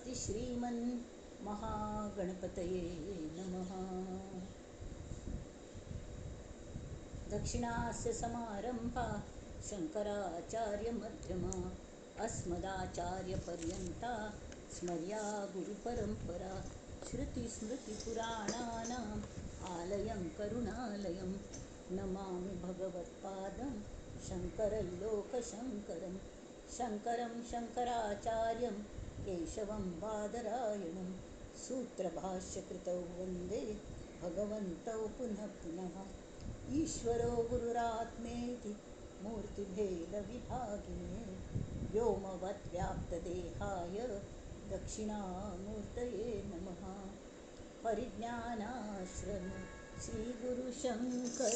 स्वस्ति श्रीमन् महागणपतये नमः। दक्षिणास्य समारंभा शंकराचार्यमध्यमा अस्मदाचार्यपर्यन्ता स्मर्या गुरुपरंपरा। श्रुतिस्मृतिपुराणानाम् आलयं करुणालयं नमामि भगवत्पादं शङ्करं लोकशङ्करं। शङ्करं शङ्कराचार्यं केशवं बादरायणं सूत्रभाष्यकृतौ वन्दे भगवन्तौ पुनः पुनः। ईश्वरो गुरुरात्मेति मूर्तिभेदविभागिने व्योमवद्व्याप्तदेहाय दक्षिणामूर्तये नमः। परिज्ञानाश्रम श्रीगुरुशङ्कर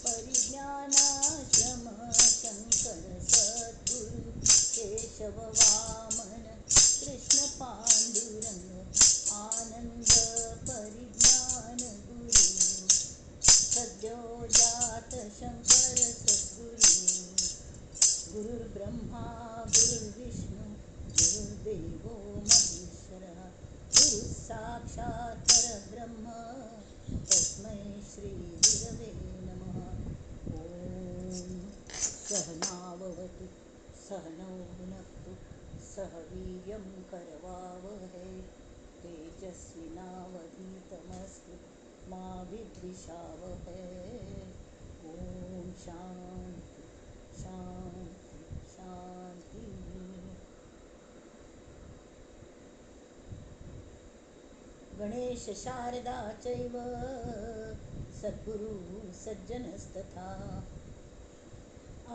परिज्ञानाश्रम शङ्कर सद्गुरु केशववामन कृष्णपाण्डुरङ्ग आनन्द परिज्ञान गुरु सद्योजात शङ्कर सद्गुरु। गुरुर्ब्रह्मा गुरुर्विष्णु गुरुर्देवो महेश्वरः गुरुः साक्षात् परब्रह्म तस्मै श्रीगुरवे नमः। ॐ सहनाववतु सहनौ भुनक्तु सह वीर्यं करवावहै तेजस्विनावधीतमस्तु मा विद्विषावहै। ॐ शान्ति शान्ति शान्ति। गणेश शारदा चैव सद्गुरु सज्जनस्तथा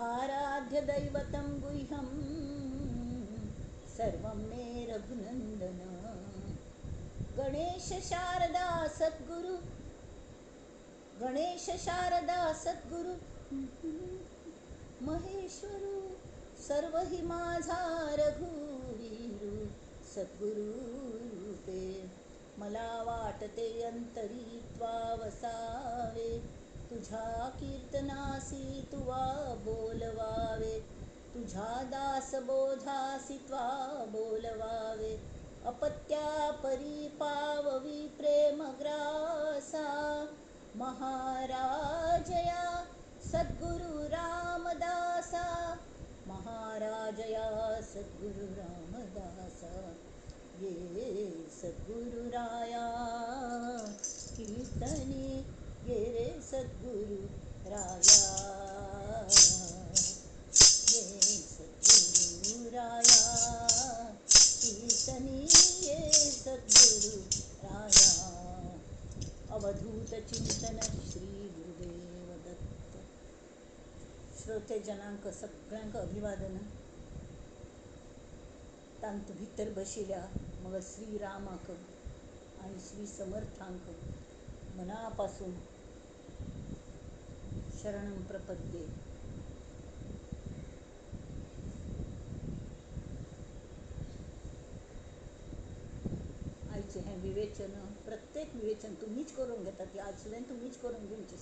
आराध्य दैवतं गुह्यं सर्वं मे रघुनन्दन। गणेश शारदा सद्गुरु गणेश शारदा सद्गुरु महेश्वरू सर्व हि माझा रघुवीरू सद्गुरु रूपे मला वाटते अंतरी त्वा वसावे तुझ्या कीर्तनासी तुवा बोलवावे तुझ्या दास बोधासी त्वा बोलवावे अपत्या परी पाववी प्रेमग्रासा महाराजया सद्गुरु रामदासा महाराजया सद्गुरु रामदासा। ये सद्गुरु राया कीर्तनी ये रे सद्गुरु राया ये सद्गुरु राया कीर्तनी ये सद्गुरु राया। अवधूत चिंतन श्री गुरुदेव दत्त। श्रोते जनांक सगळ्यांक अभिवादन। तांत भितर बशिल्या मग श्रीरामाक आणि श्री समर्थांक मनापासून शरणं प्रपद्ये। आयचे हे विवेचन प्रत्येक विवेचन तुम्हीच करून घेतात ती आज सुद्धा तुम्हीच करून घेवची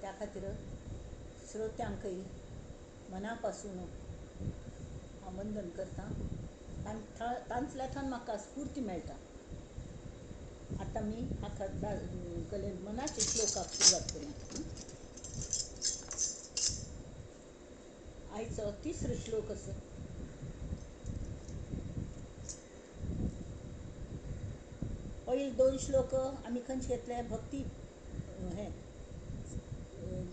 त्या खातीर श्रोत्यांकय मनापासून वंदन करता। तांतल्यातल्यान म्हाका स्फूर्ती मेळटा। आता मी हाका कलेन मनाचे श्लोकाक सुरवात करूं। आयचो तिसरो श्लोक असो। पयले दोन श्लोक आमी खंयचे घेतले भक्ती हे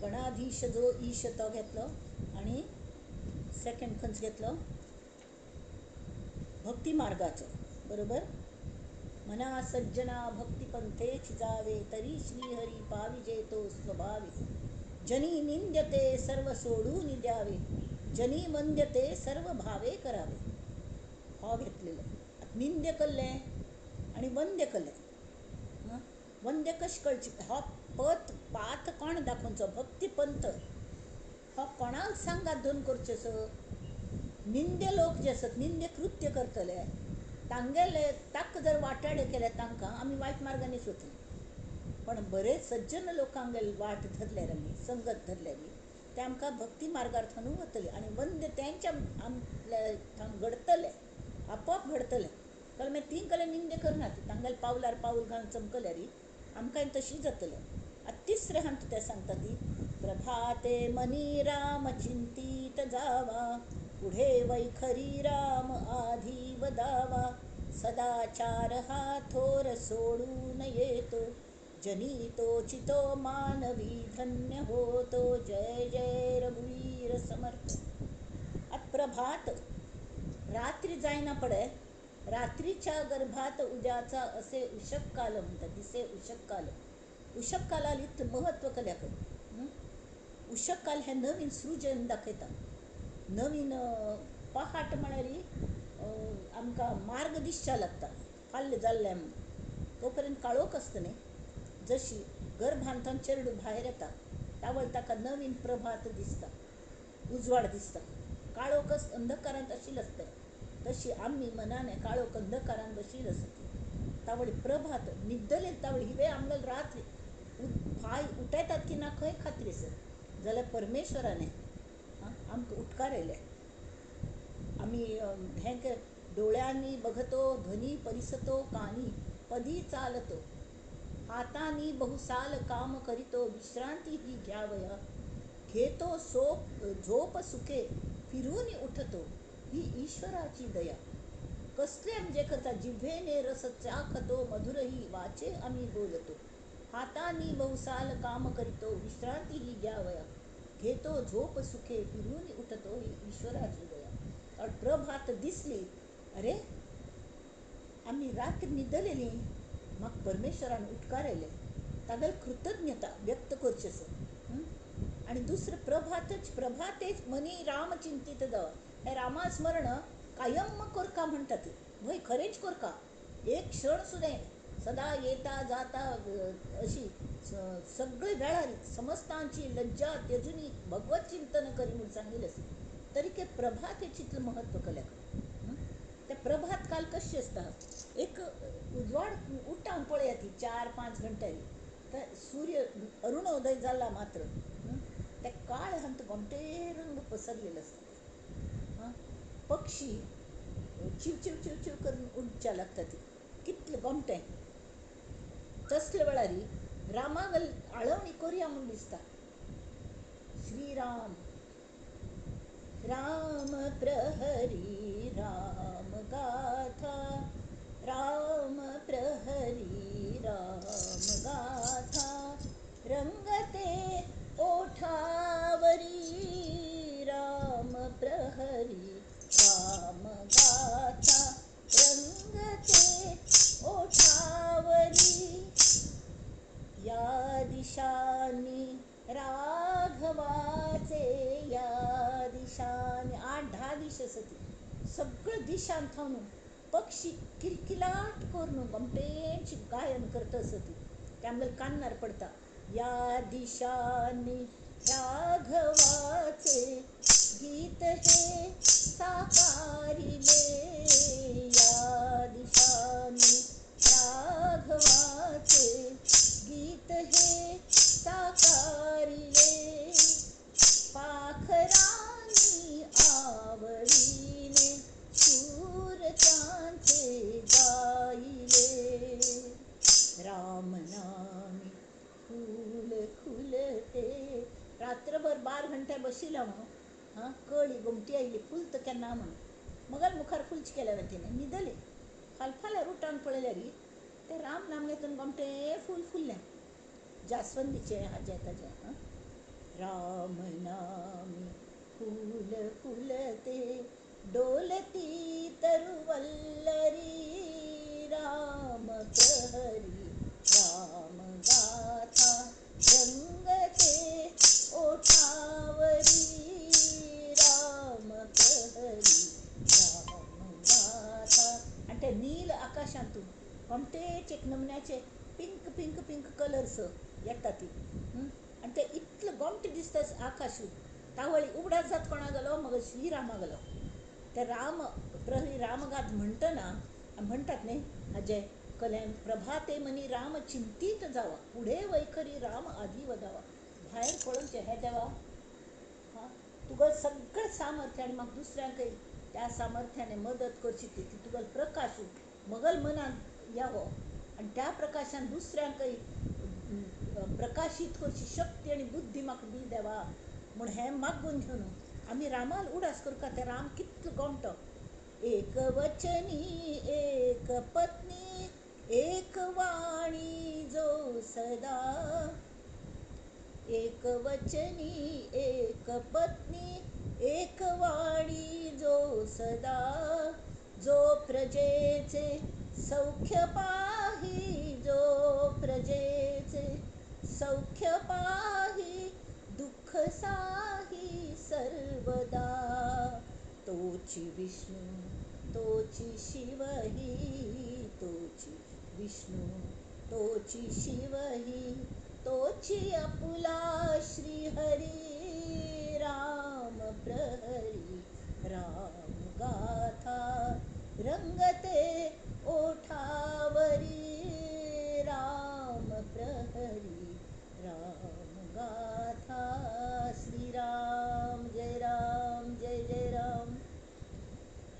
गणाधीश जो ईश तो घेतलो आणि सेकंड खंयचो घेतलो भक्ती मार्गाचो बरोबर। मना सज्जना भक्तिपंथेच जावे तरी श्रीहरी पाविजे तो स्वभावे जनी निंद्यते सर्व सोडून द्यावे जनी वंद्यते सर्व भावे करावे। हो घेतलेलो निंद्य कल्ले आणि वंद्य कल्ले। वंद्य कशें कळची हो पाथ कोण दाखोवचो भक्तिपंथ हो कोणाक सांगात दोन करचेसो। निंद्य लोक जे आसत निंद्य कृत्य करतले तांगेले ताक जर वाटाडे केले तांकां आमी वायट मार्गांनी वतली पण बरेच सज्जन लोकांगेल वाट धरल्यार आमी संगत धरल्यारी ते आमकां भक्ती मार्गार्थानू वतले आणि वंद्य त्यांच्या आपल्या घडतले आपोआप घडतले कल मी तीन कले निंदे करणार तांगल पावलार पाऊल घालून चमकल्यारी आमकां तशी जातले तिसरे हंत ते सांगता ती प्रभाते मनी राम चिंतित जावा पुढे वैखरी राम आधी वदावा सदाचार हा थोर सोडून येतो जनी तो चितो मानवी धन्य होतो जय जय रघुवीर समर्थ प्रभात रात्री जायना पडे रात्रीच्या गर्भात उद्याचा असे उशक काल म्हणतात दिसे उशक काल उशक कालाली महत्व कल्याकडे उशक काल हे नवीन सृजन दाखयता नवीन पहाट म्हळ्यारी आमकां मार्ग दिसचा लागता फाल्य जाल्ल्या तोपर्यंत काळोख आसता न्ही जशी गर्भांतन चेडू भायर येता तावळ ताका नवीन प्रभात दिसता उजवाड दिसता काळोखच अंधकारांत आशिल्लो आसता तशी आम्ही मनाने काळोख अंधकारांत बशिल्लो आसता तावळी प्रभात न्हिदले तावळी ही वेळ आमगेल रात्री फाय उठयतात की ना खंय खात्री आसा जाल्यार परमेश्वराने आमकां उपकार येयले आम्ही हें डोळ्यांनी बघतो ध्वनी परिसतो कानी पदी चालतो हातांनी बहुसाल काम करीतो विश्रांती ही घ्यावया घेतो झोप सुखे फिरून उठतो ही ईश्वराची दया कसले म्हणजे करता जिव्हेने रस चाखतो मधुरही वाचे आम्ही बोलतो हातांनी बहुसाल काम करीतो विश्रांती ही घ्यावया घेतो झोप सुखे फिरून उठतो ही ईश्वराची दया प्रभात दिसली अरे आम्ही रात्री न्हिदलेली मग परमेश्वरान उपकार येयले तागेल कृतज्ञता व्यक्त करची आसा आणि दुसरं प्रभातेच मनी राम चिंतित जावा हे रामा स्मरण कायम करका म्हणटात भंय खरेंच करका एक क्षण सुद्दां सदा येता जाता अशी सगळे वेळार समस्तांची लज्जा त्यजुनी भगवत चिंतन करी म्हणून सांगिल्लें आसा तरी के प्रभात हे चित्र महत्व केल्याक ते प्रभात काल कशी आसता एक उजवाड उठ्ठावन पळया ती 4-5 घंटे तर सूर्य अरुणोदय जाला मात्र ते काळ हंत गोमटे रंग पसरलेलो आसता पक्षी चिव चिव चिव चिव करून उडच्या लागता ती कितले गोमटे तसले वेळारी रामागल आळवणी करुया म्हूण दिसता श्रीराम राम प्रहरी राम गाथा राम प्रहरी राम गाथा रंगते ओठावरी राम प्रहरी राम गाथा रंगते ओठावरी या दिशानी राघवाचे या दिशाने 8-10 दिशा सती सगळं दिशान थांबून पक्षी किलकिलाट करून गमटेची गायन करत असती त्यामुळे कान्नार पडता या दिशानी राघवाचे गीत हे साकारिले या दिशानी राघवाचे गीत हे साकारिले पाखरांनी आवडीने सूर त्यांचे गायले राम नामी फूल खुलते रात्रभर 12 घंटे बशिला म्हणून कळी गोमटी आयली फुलत केन्ना म्हणून मगर मुखार फुलची केल्या वतीने न्हिदले फालफाल्यार उठावन पळयल्यार ते राम नाम घेतून गोमटे फूल फुललें जास्वंदीचें हाजें ताजें राम नामी फूल फुलते डोलती तरुवल्लरी राम प्रहरी राम गाथा रंगते ओठावरी राम प्रहरी राम गाथा आणि ते नील आकाशांतून कोणतेच एक नमुन्याचे पिंक पिंक पिंक कलर्स येता ती आणि ते इतलं गोमटे दिसता आकाश तावळी उगडात जात कोणा गेलो मग श्रीरामा गेलो ते राम प्रहरी रामगाथ म्हणटना म्हणटात न्ही हाजे कल्याण प्रभाते मनी राम चिंतीत जावा पुढे वैखरी राम आधी वदावा भायर पळोवचें हे देवा तुका सगळें सामर्थ्य आनी म्हाका दुसऱ्यांक त्या सामर्थ्याने मदत करची ती तुका प्रकाशू मगल मनात यावं आणि त्या प्रकाशान दुसऱ्यांक प्रकाशित करची शक्ती आणि बुद्धी म्हाका दी देवा म्हूण हें मागून घेवन आमी रामाल उडास करता ते राम कितलो गोमटो एक वचनी एक पत्नी एक वाणी जो सदा एक वचनी एक पत्नी एक वाणी जो सदा जो प्रजेचे सौख्य पाही जो प्रजेचे सौख्य पाही दुःख साही सर्वदा तोची विष्णू तोची शिवही तोची विष्णू तोची शिवही तोची आपुला श्रीहरी राम प्रहरी राम गाथा रंगते ओठावरी राम प्रहरी राम गाथा श्रीराम जय राम जय जय राम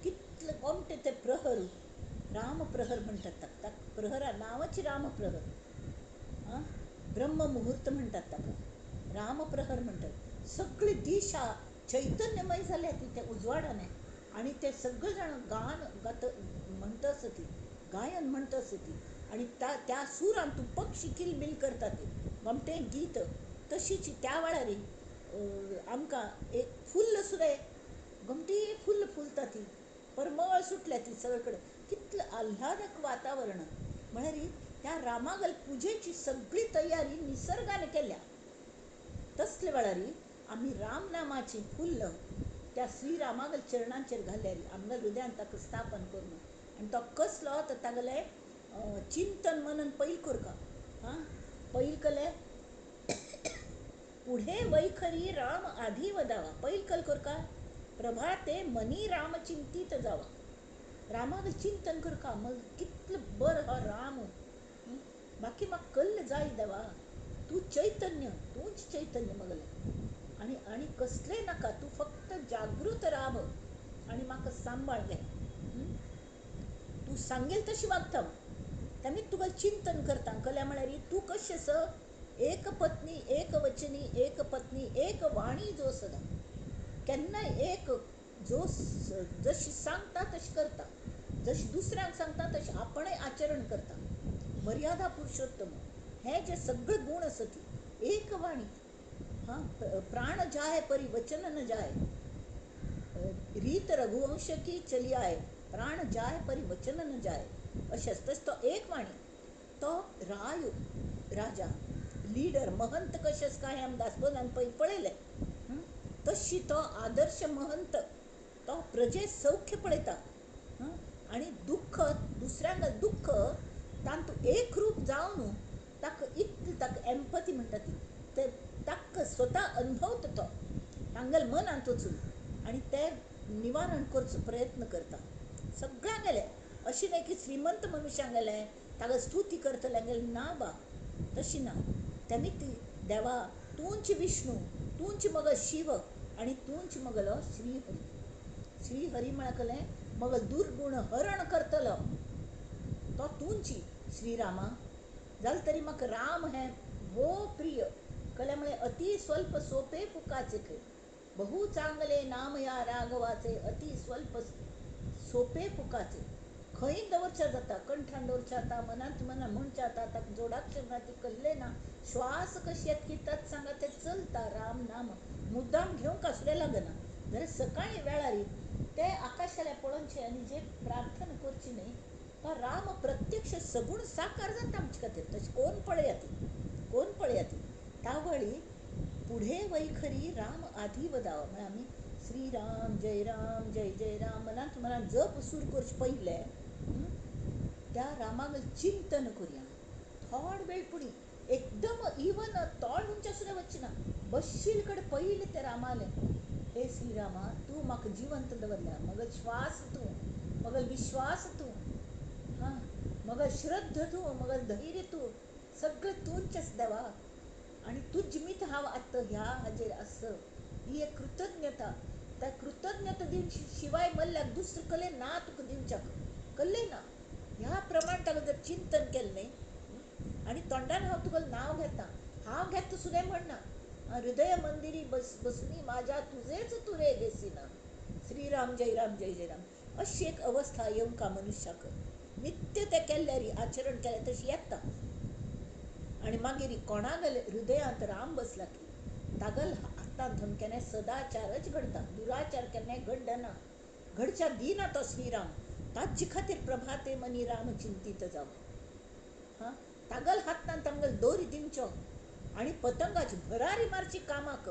कितलं कोमटे ते प्रहर राम प्रहर म्हणतात ताका प्रहरा नावाची राम प्रहर ब्रह्म मुहूर्त म्हणतात ताका रामप्रहर म्हणतात सगळी दिशा चैतन्यमय झाल्या ती त्या उजवाडाने आणि ते सगळे जण गात म्हणत असती गायन म्हणत असती आणि त्या सुरान तू पक्षी किलबिल करता ते गमते गीत तशीच त्या वेळार आमकां एक फुल्ल सुद्धा गमती फुल्ल फुलता ती परमळ सुटल्या ती सगळीकडे कितलं आल्हादक वातावरण म्हळ्यार त्या रामागल पुजेची सगळी तयारी निसर्गाने केल्या तसले वेळार आमी राम नामाची फुल्ल त्या श्रीरामागल चरणांचेर घाल्यारी आमगल हृदयान ताका स्थापन करून आनी तो कसलो तर तागेले चिंतन मनन पैल करका पैल केले पुढे वैखरी राम आधी वदावा पैल कल करका प्रभाते मनी राम चिंतित जावा रामागल चिंतन करका मग कितलं बरं हा राम बाकी म्हाका कल्ल जाय देवा तू चैतन्य तूच चैतन्य मगले आणि कसले नाका तू फक्त जागृत राब आणि म्हाका सांबाळ घे तू सांगेल तशी वागता त्याने तुका चिंतन करता कल्या म्हळ्यार तू कशें स एक पत्नी एक वचनी एक पत्नी एक वाणी जो सदा केन्नाय एक जो जशी सांगता तशी करता जशी दुसऱ्यांक सांगता तशी आपणय आचरण करता मर्यादा पुरुषोत्तम हे जे सगळे गुण असती एक वाणी प्राण जाय परी वचन न जाय रीत रघुवंश की चली आय प्राण जाय परी वचन न जाय अशेंच तस तो एक वाणी तो राजा लीडर महंत कशेंच काय आमी दासबोधान पळयले तशी तो आदर्श महंत तो प्रजे सौख्य पळयता आणि दुःख दुसऱ्यांक दुःख तांतू एक रूप जावन ताका इतली ताका एम्पथी म्हणटा ती ते ताका स्वता अनुभवता तो तांगेल मनांत वचून आनी ते निवारण करचो प्रयत्न करता सगळ्यांक गेले अशी न्हय की श्रीमंत मनशांक गेले ताका स्तुती करतले गेले ना बा तशी ना तेमी ती देवा तूंच विष्णू तूंच मगल शिव आनी तूंच मगलो श्रीहरी श्रीहरी म्हळ्यार मग दुर्गुण हरण करतलो तो तूंची श्रीरामा जाल्यार तरी म्हाका राम हे भोव प्रिय कले म्हळ्यार अति स्वल्प सोपे फुकाचे खे बहु चांगले नाम या राघवाचे अति स्वल्प सोपे फुकाचे खंय दवरच्या जाता कंठान दवरच्या जाता मनांत मना म्हणच्या जाता ताका जोडाक्षर ना ती कल्ले ना श्वास कशी येत की तत सांगा ते चलता राम नाम मुद्दाम घेवंक असले लागना जाल्यार सकाळी वेळार ते आकाशाला पळोवचे आनी जे प्रार्थना करची न्ही तो राम प्रत्यक्ष सगूण साकार जाता आमचे खातीर तशें कोण पळयात तावळी पुढे वैखरी राम आधी वदावा म्हळ्यार आमी श्रीराम जय राम मनांत मनांत जप सूर करचे पयले त्या रामाक चिंतन करुया थोड वेळ पुणी एकदम इवन तोड उंच्या सुद्दां वचना बसशील कडेन पयले ते रामाले हे श्रीरामा तू म्हाका जिवंत दवरल्या मगल श्वास तू मगल विश्वास तू मगल श्रद्धा तू मगल धैर्य तू सगळं तूंचेच देवा आणि तुझ मीत हांव आतां ह्या हाजेर आस ही एक कृतज्ञता त्या कृतज्ञता दिवशी शिवाय मल्ल्याक दुसरं कले ना तुका दिवच्याक कल्ले ना. ह्या प्रमाण ताका जर चिंतन केलं न्ही आणि तोंडान हांव तुका नाव घेता, हांव घेता सुद्दां म्हणना, हृदय मंदिरी बसनी माझ्या तुझेच तुरे घेसिना, श्रीराम जय राम जय जय राम, अशी एक अवस्था येवंका मनुष्याक. नित्य ते केल्ल्यारी आचरण केलें तशी येता. आणि मागीर कोणागल हृदयांत राम बसला की तागल हातांत केन्नाय सदाचारच घडता, दुराचार केन्नाय घडना, घडच्या दिना तो श्रीराम. ताचे खातीर प्रभाते मनी राम चिंतीत जावं. हां, तागल हातांत तांगल दोरी दिवच्यो आणि पतंगाची भरारी मारची कामाक,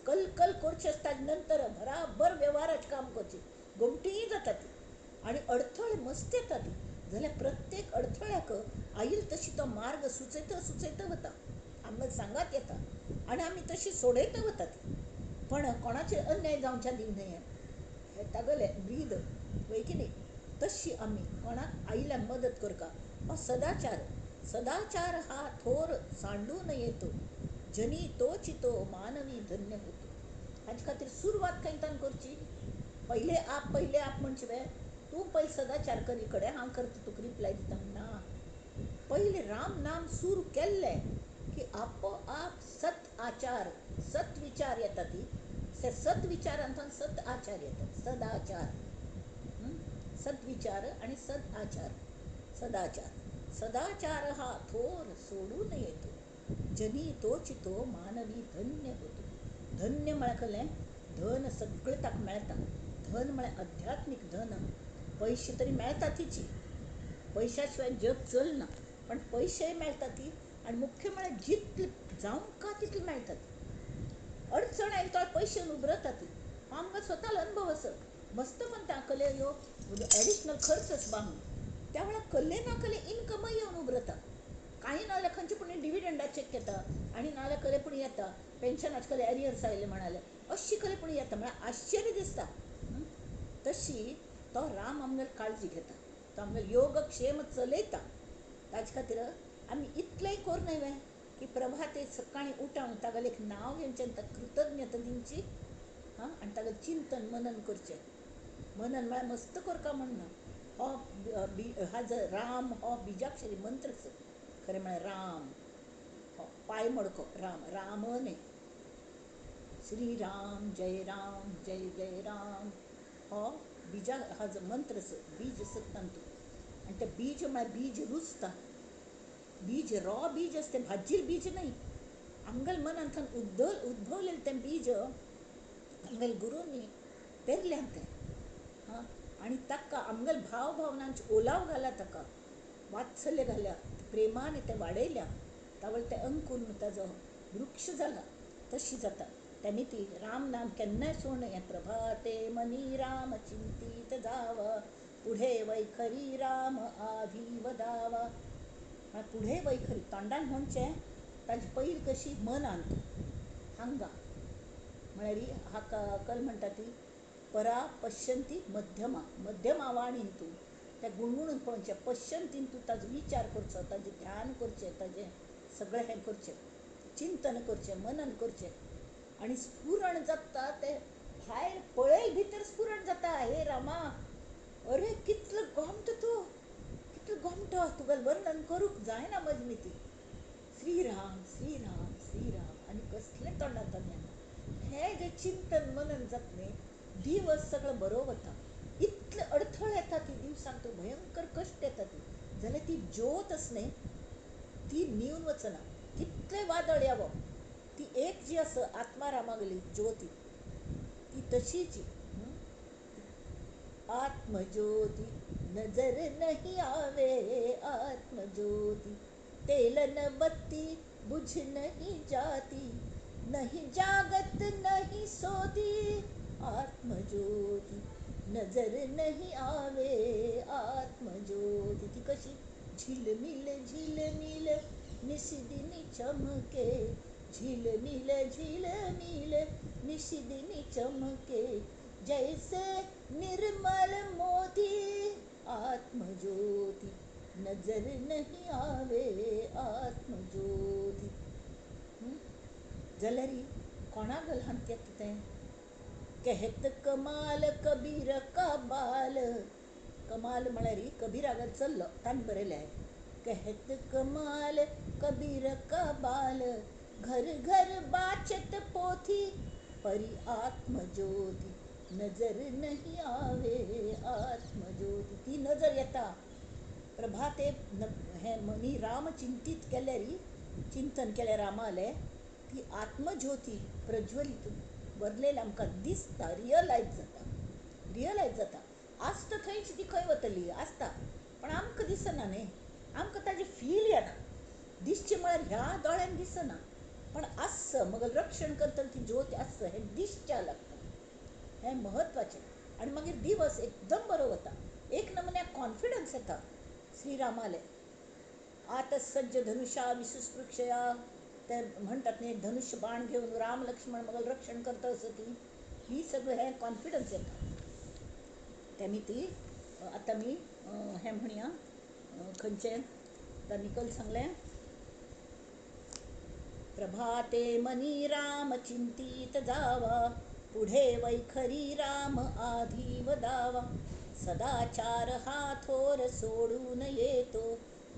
कल करचे ताजे नंतर भराबर व्यवहाराचें काम करचें, घुमटी जाता ती आणि अडथळे मस्त येता ती. जाल्यार प्रत्येक अडथळ्याक आईल तशी तो मार्ग सुचयत वता, आमकां सांगात येता आणि आमी तशी सोडयत वता ती. पण कोणाचेर अन्याय जावच्या दिवं हे तागले ब्रीद वय की न्ही. तशी आमी कोणाक आईल्याक मदत करका. हो सदाचार हा थोर सांडून येतो, जनी तो चितो मानवी धन्य होतो. हाचे खातीर सुरवात खंयच्यान करची. पहिले आप म्हणचे तूं पहिले सदाचार करी कडेन हांव करता तुका रिप्लाय दिता ना. पहिले राम नाम सुरू केल्ले की आपोआप सत आचार सत विचार येता ती. सत विचारांतल्यान सत आचार येतात. सदाचार, सद्विचार आणि सद आचार. सदाचार हा थोर सोडून येतो, जनी तो चितो मानवी धन्य होतो. धन्य म्हळ्यार कळ्ळें, धन सगळें ताका मेळटा. धन म्हळ्यार अध्यात्मीक धन. पयशे तरी मेळटा तिची, पयशा शिवाय जग चलना, पण पयशेय मेळटा ती आणि मुख्य म्हळ्यार जितले जावंका तितले मेळटात. अडचण आयली तो पयशे उबरता ती. आमकां स्वतालो अनुभव असो. मस्त म्हणटा कले यो एडिशनल खर्चच बांगून, त्या वेळार कले ना कले इनकमय येवन उबरता. काही नाल्यार खंयचे पूण डिविडंडा चेक येता आणि नाल्यार कले पूण येता, पेन्शनाचे कले एरियर्स आयले म्हणाले, अशी कले पूण येता. म्हळ्यार आश्चर्य दिसता. तशी तो राम आमगेर काळजी घेता, तो आमगेर योगक्षेम चलयता. ताचे खातीर आमी इतलेंय कोर न्हय की प्रभाते सकाळीं उठून तागेलें एक नांव घेवचें, ताका कृतज्ञता दिवची, आनी तागेलें चिंतन मनन करचें. मनन म्हळ्यार मस्त करता म्हणना. हो हाजो राम हो बिजाक्षरी मंत्र खरें म्हळ्यार राम हो पांय मडको राम न्ही. श्रीराम जय जय राम हो हाजो मंत्र बीज सत्तान तूं. आनी तें बीज म्हळ्यार बीज रुजता. बीज बीज असते, भाज्जीर बीज न्हय. आमगेल मनांतल्यान उद्भवलेलें तें बीज आमगेल गुरूंनी पेरलें तें. आणि ताका आमगेल भाव भावनांचे ओलाव घाला, ताका वात्सल्य घाल्या, प्रेमाने ते वाडयल्या, तावळ ते अंकुरून ताजो वृक्ष जाला. तशी जाता त्यांनी ती राम नाम केन्नाय सोडूं नये. प्रभाते मनी राम चिंतीत जावा, पुढे वैखरी राम आधी वदावा. पुढे वैखरी तोंडान म्हणचें, ताजी पयली कशी मनांत हांगा म्हळ्यार हाका कल म्हणटा ती परा पश्यंती मध्यमा वाणीन तूं तें गुणगुणून पळोवचें. पश्यंतीन तूं ताजो विचार करचो, ताजें ध्यान करचें, ताजें सगळें हें करचें, चिंतन करचें, मनन करचें. आनी स्फुरण जाता तें भायर पळय भितर स्फुरण जाता. हे रामा, अरे कितलो गोमटा तूं, कितलो गोमटो, तुगेलें वर्णन करूंक जायना मजमिती. श्रीराम श्रीराम श्रीराम आनी कसलें तोंडांतल्यान हें जें चिंतन मनन जाता न्ही, दिवस सगळो बरो वता. इतले अडथळे येता ती दिवसांत, तो भयंकर कश्ट येता ती, जाल्यार ती ज्योत आसा न्ही ती निवन वचना. कितले वादळ येवो, ती एक जी आसा आत्मारामागली ज्योती ती तशीच. आत्मज्योति नजर नहीं आवे, आत्मज्योति तेल न बत्ती बुझ नहीं जाती, नहीं जागत नहीं सोती, आत्मज्योति नजर नहीं आवे, आत्मज्योति. ती कशी झिलमिल झिलमिल निशिदिनी चमके, झिलमिल झिलमिल निशिदिनी चमके, जैसे निर्मल मोती, आत्मज्योति नजर नहीं आवे, आत्मज्योति. जाल्यार कोणागल हांत येता तें कहत कमाल कबीर का बाल. कमाल म्हळ्यार कबीर हांगा चल्लो ताणें बरयलें आहे. कहत कमाल कबीर का बाल, घर घर बाचत पोथी, परी आत्मज्योती, नजर नहीं आवे आत्मज्योती. ती नजर येता प्रभाते हे मनी राम चिंतीत केल्यार चिंतन केल्या रामाले ती आत्मज्योती प्रज्वलित बदलेल आमकां दिसता, रियलायज जाता. आसता थंयच ती खंय वतली आसता पण आमकां दिसना न्ही, आमकां ताजें फील येना. दिसचें म्हळ्यार ह्या दोळ्यान दिसना पण आस मग रक्षण करतना ती ज्योत आस हें दिसच्या लागता. हें म्हत्वाचें. आनी मागीर दिवस एकदम बरो वता. एक नमुन्याक कॉन्फिडन्स येता श्रीरामाले. आतां सज्ज धनुषा विसुस्पृक्षया ते म्हणटात न्ही धनुष्य बाण घेवन राम लक्ष्मण मग रक्षण करता आसत ही सगळं हें कॉन्फिडन्स येता. तेमी ती आतां मी हें म्हणया खंयचें आतां निकल सांगलें. प्रभाते मनी राम चिंतीत जावा, पुढे वैखरी राम आधी वदावा. सदाचार हा थोर सोडून येतो,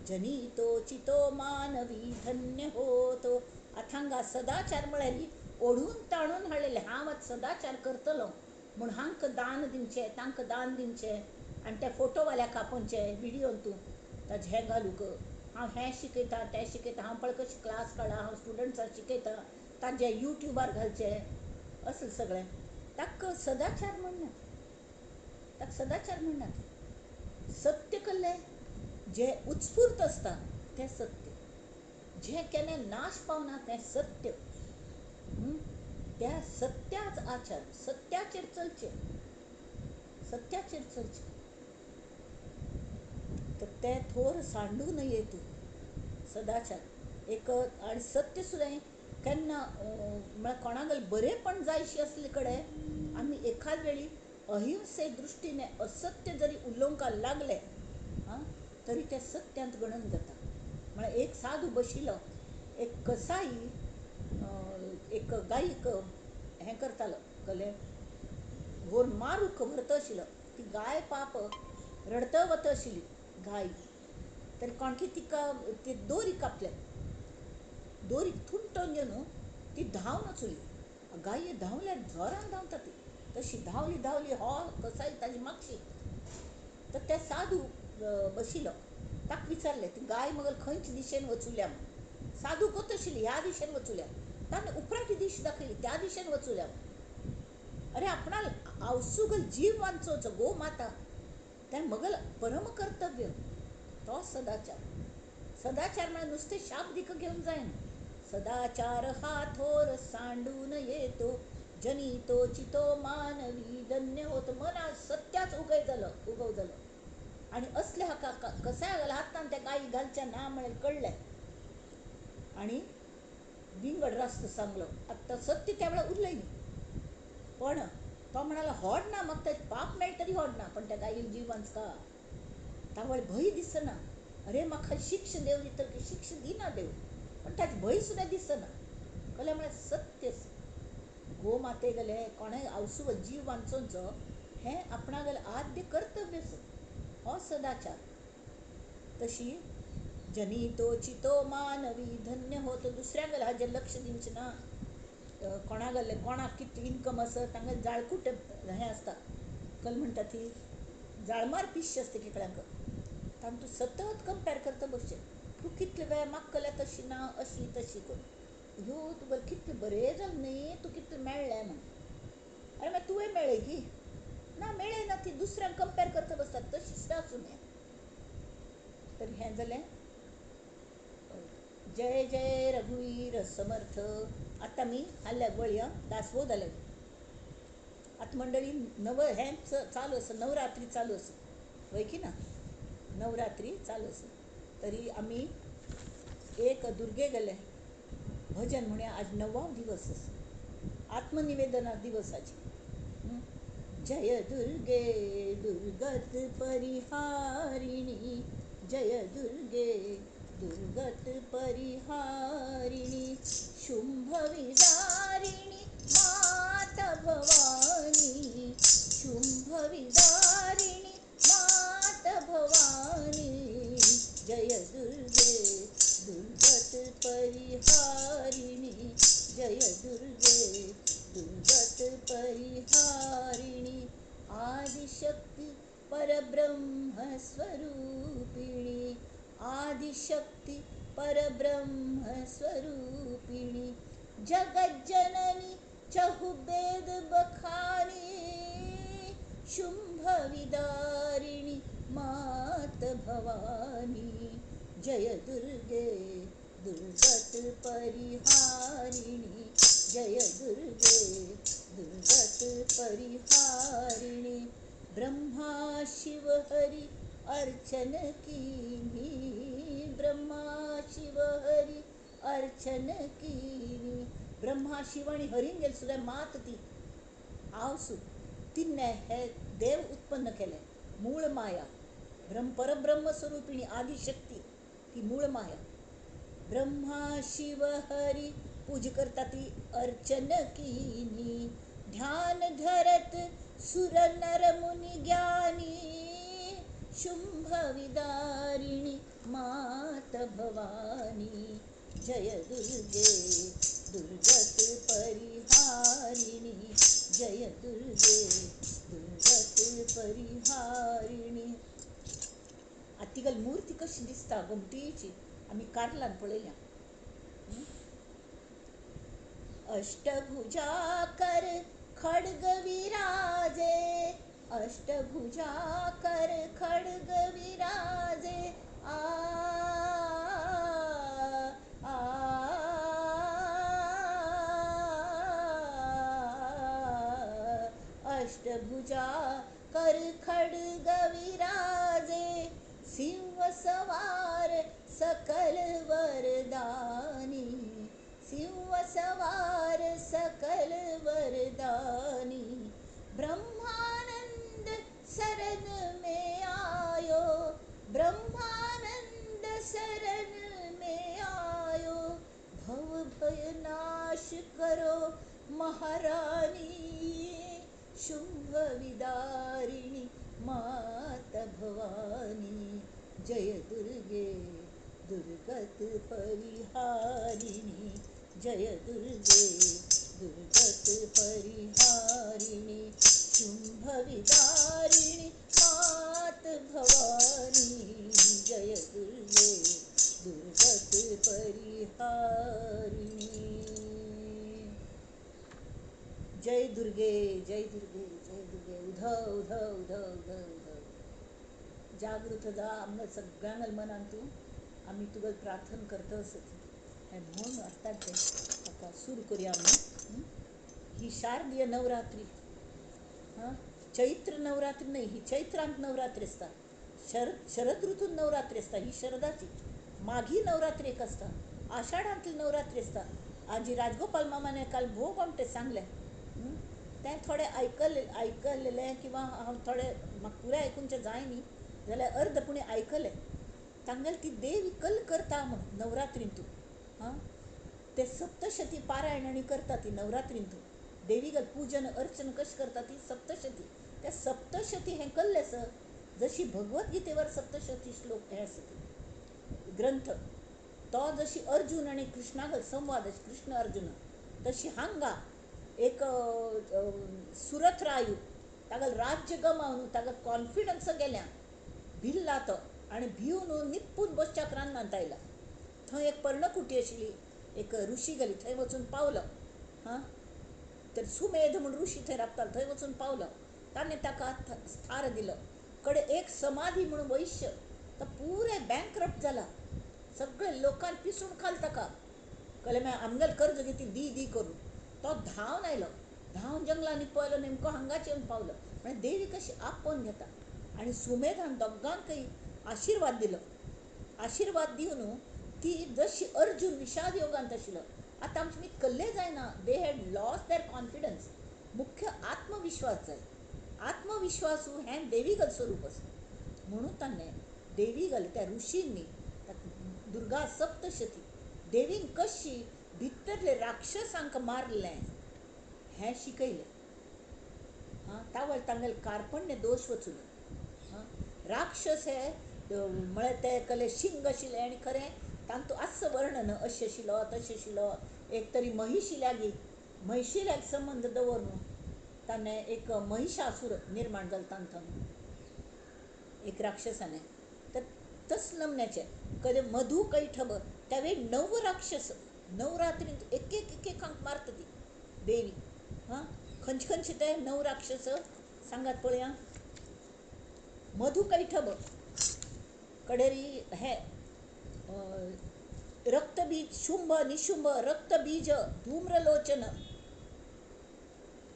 जनितो चितो मानवी धन्य होतो. आथांगा सदाचार म्हळ्यार ओढून ताणून हाडलेले. हांव आतां सदाचार करतलो म्हूण हांकां दान दिवचें, तांकां दान दिवचें आनी ते फोटोवाल्याक आपोवचे व्हिडियोन तूं ताजें हें घालूंक. हांव हें शिकयता तें शिकयता, हांव पळय कशें क्लास काडा, हांव स्टुडंट्सांक शिकयता, ताजें यूट्यूबार घालचें असलें सगळें. ताका सदाचार म्हणनात. सत्य कहलें जें उत्स्फूर्त आसता तें सत्य, जें केन्ना नाश पावना तें सत्य. त्या सत्याच आचार, सत्याचेर चलचें. तर तें थोर सांडूं नये तूं सदाचार एक. आनी सत्य सुद्दां केन्ना म्हळ्यार कोणाक बरेपण जायशी आसले कडेन आमी एखाद वेळी अहिंसे दृश्टीने असत्य जरी उलोवंक लागले तरी तें सत्यांत गणन जाता. म्हळ्यार एक साधू बशिल्लो, एक कसाई एक गायीक हें करतालो कलें व्हरून मारूंक व्हरता आशिल्लो. ती गाय पाप रडत वता आशिल्ली गाय. तर कोणकी तिका ती दोरीक कापले, दोरीक थुंटोन घेवन ती धांवन वचुली. गाय धांवल्यार जोरान धांवता ती. तशी धांवली हो कसाई ताजी मागशी. तर ते साधू बशिल्लो ताका विचारलें ती गाय मगल खंयचे दिशेन वचुल्या म्हूण. साधू कोत आशिल्ली ह्या दिशेन वचुल्या. ताणें उपरांत दिश दाखयली त्या दिशेन वचुल्या. अरे आपणाल आवसुगल जीव वांचोवचो गो माता तें मगल परम कर्तव्य. तो सदाचार म्हळ्यार नुस्तें शाब्दिक घेवन जायना. सदाचार हा थोर सांडून येतो, जनितो चितो मानवी धन्य होतो. मना सत्याच उगव जालो आनी असले हाका कसाय हातान त्या गायी घालचें ना म्हळ्यार कळलें आनी विंगड रास्त सांगलो. आतां सत्य त्या वेळार उरलंय न्ही पण तो म्हणाला होड ना म्हाका तें पाप मेळटा तरी होड ना पण त्या गायेक जीव वाचका. तावळ भंय दिसना. अरे म्हाका शिक्षा देव दिता की शिक्षा दिना देव पण ताचो भंय सुद्दां दिसना. कळ्ळें म्हळ्यार सत्य गो माते गेलें कोणें आवसुगो जीव वाचोवचो हें आपणा गेलें आद्य कर्तव्य हो सदाचार. तशी जनितो चितो मानवी धन्य होतो. दुसऱ्या गेलें हाजेर लक्ष दिवचें ना. कोणाक कितली इन्कम आसत तांगें जाळकूट हें आसता कल म्हणटा ती जाळमार पिश्श आसता केकड्यांक. तांकां तूं सतत कंपेर करता बसचें. तूं कितले वेळ म्हाका केल्या तशी ना अशी तशी करून ह्यो तुगेलें कितलें बरें जालें न्ही तूं कितलें मेळ्ळें म्हण. अरे मागीर तुवें मेळ्ळें की ना मेळ्ळें ना ती दुसऱ्यांक कंपेर करता बसतात तशी सुद्दां आसूं नये. तर हें जालें. जय जय रघुवीर समर्थ. आतां आमी हाल्याक वळया दासबोद जालें. आतां मंडळी हें चालू आसा नवरात्री चालू आसा वय की ना. नवरात्री चालू आसा तरी आमी एक दुर्गे गेले भजन म्हणया. आज 9वा दिवस आसा आत्मनिवेदना दिवसाची. जय दुर्गे दुर्गत परिहारिणी, जय दुर्गे दुर्गत परिहारिणी, शुंभ विदारिणी माता भवानी, परिहारिणी आदिशक्ति परब्रह्म स्वरूपिणी आदिशक्ति परब्रह्म स्वरूपिणी जगज्जननी चहुबेद बखानी शुंभ विदारिणी मात भवानी जय दुर्गे दुर्गत परिहारिणी जय दुर्गे दुर्गत परिहारिणी ब्रह्मा शिव हरि अर्चन कीनी ब्रह्मा शिव हरि अर्चन कीनी ब्रह्मा शिव आणि हरिंगेल सुद्धा मात ती आवसू तिने हे देव उत्पन्न केले मूळ माया परब्रह्म स्वरूपिणी आदिशक्ती ती मूळ माया ब्रह्मा शिव हरी पूज करता ती अर्चन कीनी ध्यान धरत सुर नर मुनि ज्ञानी शुंभ विदारिणी मात भवानी जय दुर्गे दुर्गत परिहारिणी जय दुर्गे दुर्गत परिहारिणी आतिगल मूर्ती कशी दिसता गमतीची आम्ही कारलान पळयल्या अष्टभुजा कर खड्ग विराजे अष्टभुजा कर खड्ग विराजे आ अष्टभुजा कर खड्ग विराजे सिंह सवार सकल वरदानी सिंह सवार सकल वरदानी ब्रह्मानंद शरण में आयो ब्रह्मानंद शरण में आयो भव भय नाश करो महारानी शुंभ विदारिणी मात भवानी जय दुर्गे दुर्गत परिहारिणी जय दुर्गे दुर्गत परिहारिणी शुंभ विदारिणी मात भवानी जय दुर्गे दुर्गत परिहारिणी जय दुर्गे जय दुर्गे जय दुर्गे उधव उधव उधव उधव उधव जागृत जा आमनं सगळ्यांना मनान तू आम्ही तुगल प्रार्थना करत असत हे म्हणून आता आता सुरू करूया आम्ही ही शारदीय नवरात्री हां चैत्र नवरात्री नाही ही चैत्रांत नवरात्री असता शरद ऋतून नवरात्री असता ही शरदाची माघी नवरात्री एक असता आषाढांतली नवरात्री असता आजी राजगोपाल मामाने काल भोग आमटे सांगले तें थोडें आयकलेलें किंवा हांव थोडें म्हाका पुराय आयकूंचें जाय न्ही जाल्यार अर्दपुणें आयकलें तांगेल ती देवी कल करता म्हण नवरात्रींतू हां ते सप्तशती पारायण आनी करता ती नवरात्रींतू देवीगल पूजन अर्चन कशें करता ती सप्तशती त्या सप्तशती हें कल्लें सर जशी भगवद्गीतेवर सप्तशती श्लोक हें आसा ती ग्रंथ तो जशी अर्जुन आनी कृष्णागल संवाद कृष्ण अर्जुन तशी हांगा एक सुरथरायू तागल राज्य गमावन ताका कॉन्फिडन्स गेल्या भिल्ला तो आनी भिवन निपून बसच्याक रानांत आयला थंय एक पर्णकुटी आशिल्ली एक ऋषी गेली थंय वचून पावलो हां तर सुमेध म्हूण ऋषी थंय राबतालो थंय वचून पावलो ताणें ताका स्थार दिलो कडे एक समाधी म्हणून वैश्य तो पुरे बँकरप्ट जाला सगळे लोकांक पिसून खाल ताका कळ्ळें मागीर आमगेले कर्ज घेतली दी दी करून तो धांवन आयलो धांवन जंगलांनी पळयलो नेमको हांगाच येवन पावलो म्हणजे देवी कशी आपोवन घेता आनी सुमेधान दोगांकय आशिर्वाद दिलो आशिर्वाद दिवन ती जशी अर्जुन विषाद योगांत आशिल्लो आतां आमचे न्ही कल्ले जायना they had lost there confidence मुख्य आत्मविश्वास जाय आत्मविश्वासू हें देवीगल स्वरूप आसा म्हणून ताणें देवीगल त्या ऋषींनी दुर्गा सप्तशती देवीन कशी भितरले राक्षसांक मारलें हें शिकयलें हां तावळ तांगेले कार्पण्य दोश वचून हां राक्षस हे म्हळ्यार ते कले शिंग आशिल्ले आनी खरें तांतू आस वर्णन अशें आशिल्लो तशें आशिल्लो एक तरी म्हैशी लागीं संबंद दवरून महिषासुराने एक महिषासुर निर्माण जाता एक राक्षसाने. तर तस नमण्याचे कधी मधु कैठब त्यावेळी 9 राक्षस नवरात्री एक एक एक अंक मारत ती देवी. हां खंच ते 9 राक्षस सांगात पळया. मधु कैठब कडेरी हे रक्तबीज शुंभ निशुंभ रक्तबीज धूम्रलोचन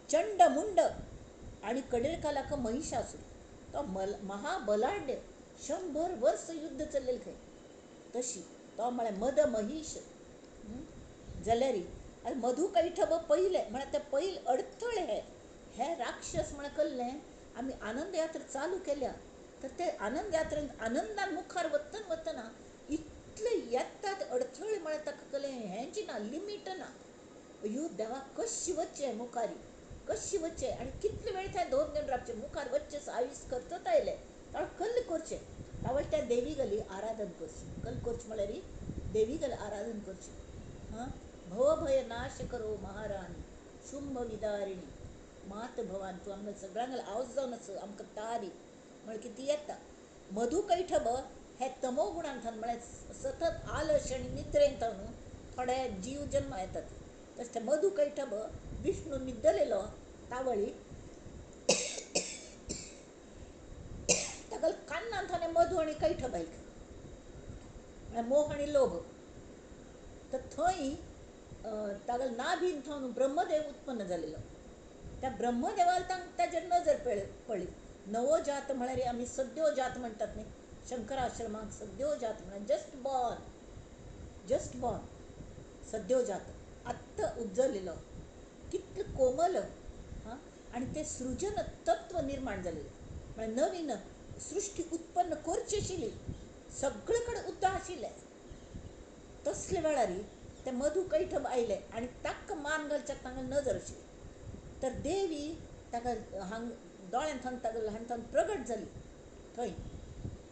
चंड मुंड आणि कडेल कालाक महिषासूर. तो महाबलाढ्य 100 वर्ष युद्ध चललेलं काय तशी तो म्हळ्यार मद महिष जाल्यारी आनी मधु कैठब पहिले म्हळ्यार ते पहिले अडथळे हे राक्षस म्हळ्यार कल्लें आमी आनंद यात्रा चालू केल्या. तर ते आनंद यात्रेन आनंदान मुखार वतना इतले येतात अडथळे म्हळ्यार ताका कळ्ळें हेंची ना लिमीट ना. अयो देवा कशी वच्चे मुखारी कशी वच्चे आनी कितले वेळ थंय 2 दीन रावचे मुखार वच्चे आयुस करतत आयले ताळ कल्ल करचे तावळ त्या देवी गली आराधन करची कल्ल करची म्हळ्यार देवी गल आराधन करची. हां भवभय नाश करो महाराणी शुंभ विदारिणी मात भवान तूं आमकां सगळ्यांक आवज जावन आमकां तारी म्हळ्यार कितें येता. मधु कैठब हे तमो गुणांतन म्हळ्यार सतत आलस आनी निद्रेंत थोडे जीव जन्म येतात. तशें ते मधु कैठब विष्णू निद्दलेलो तावळी तागल कान्नांत मधु आनी कैठब म्हळ्यार मोह आनी लोभ. तर थंय तागल नाभीन थावन ब्रह्मदेव उत्पन्न जालेलो. त्या ब्रह्मदेवाल ताजेर नजर पडली. नवोजात म्हळ्यार आमी सद्योजात म्हणटात न्ही शंकराश्रमांत सद्योजात म्हळ्यार जस्ट बॉर्न सद्योजात आत्ता उज्जलिलो कितले कोमल. हां आनी ते सृजन तत्व निर्माण जालेलें म्हळ्यार नवीन सृश्टी उत्पन्न करची आशिल्ली सगळे कडेन उद्दा आशिल्लें. तसले वेळार ते मधु कैठब आयले आनी ताका मान घालच्याक तांकां नजर आशिल्ली. तर देवी ताका दोळ्यांत ताका ल्हानथान प्रगट जाली थंय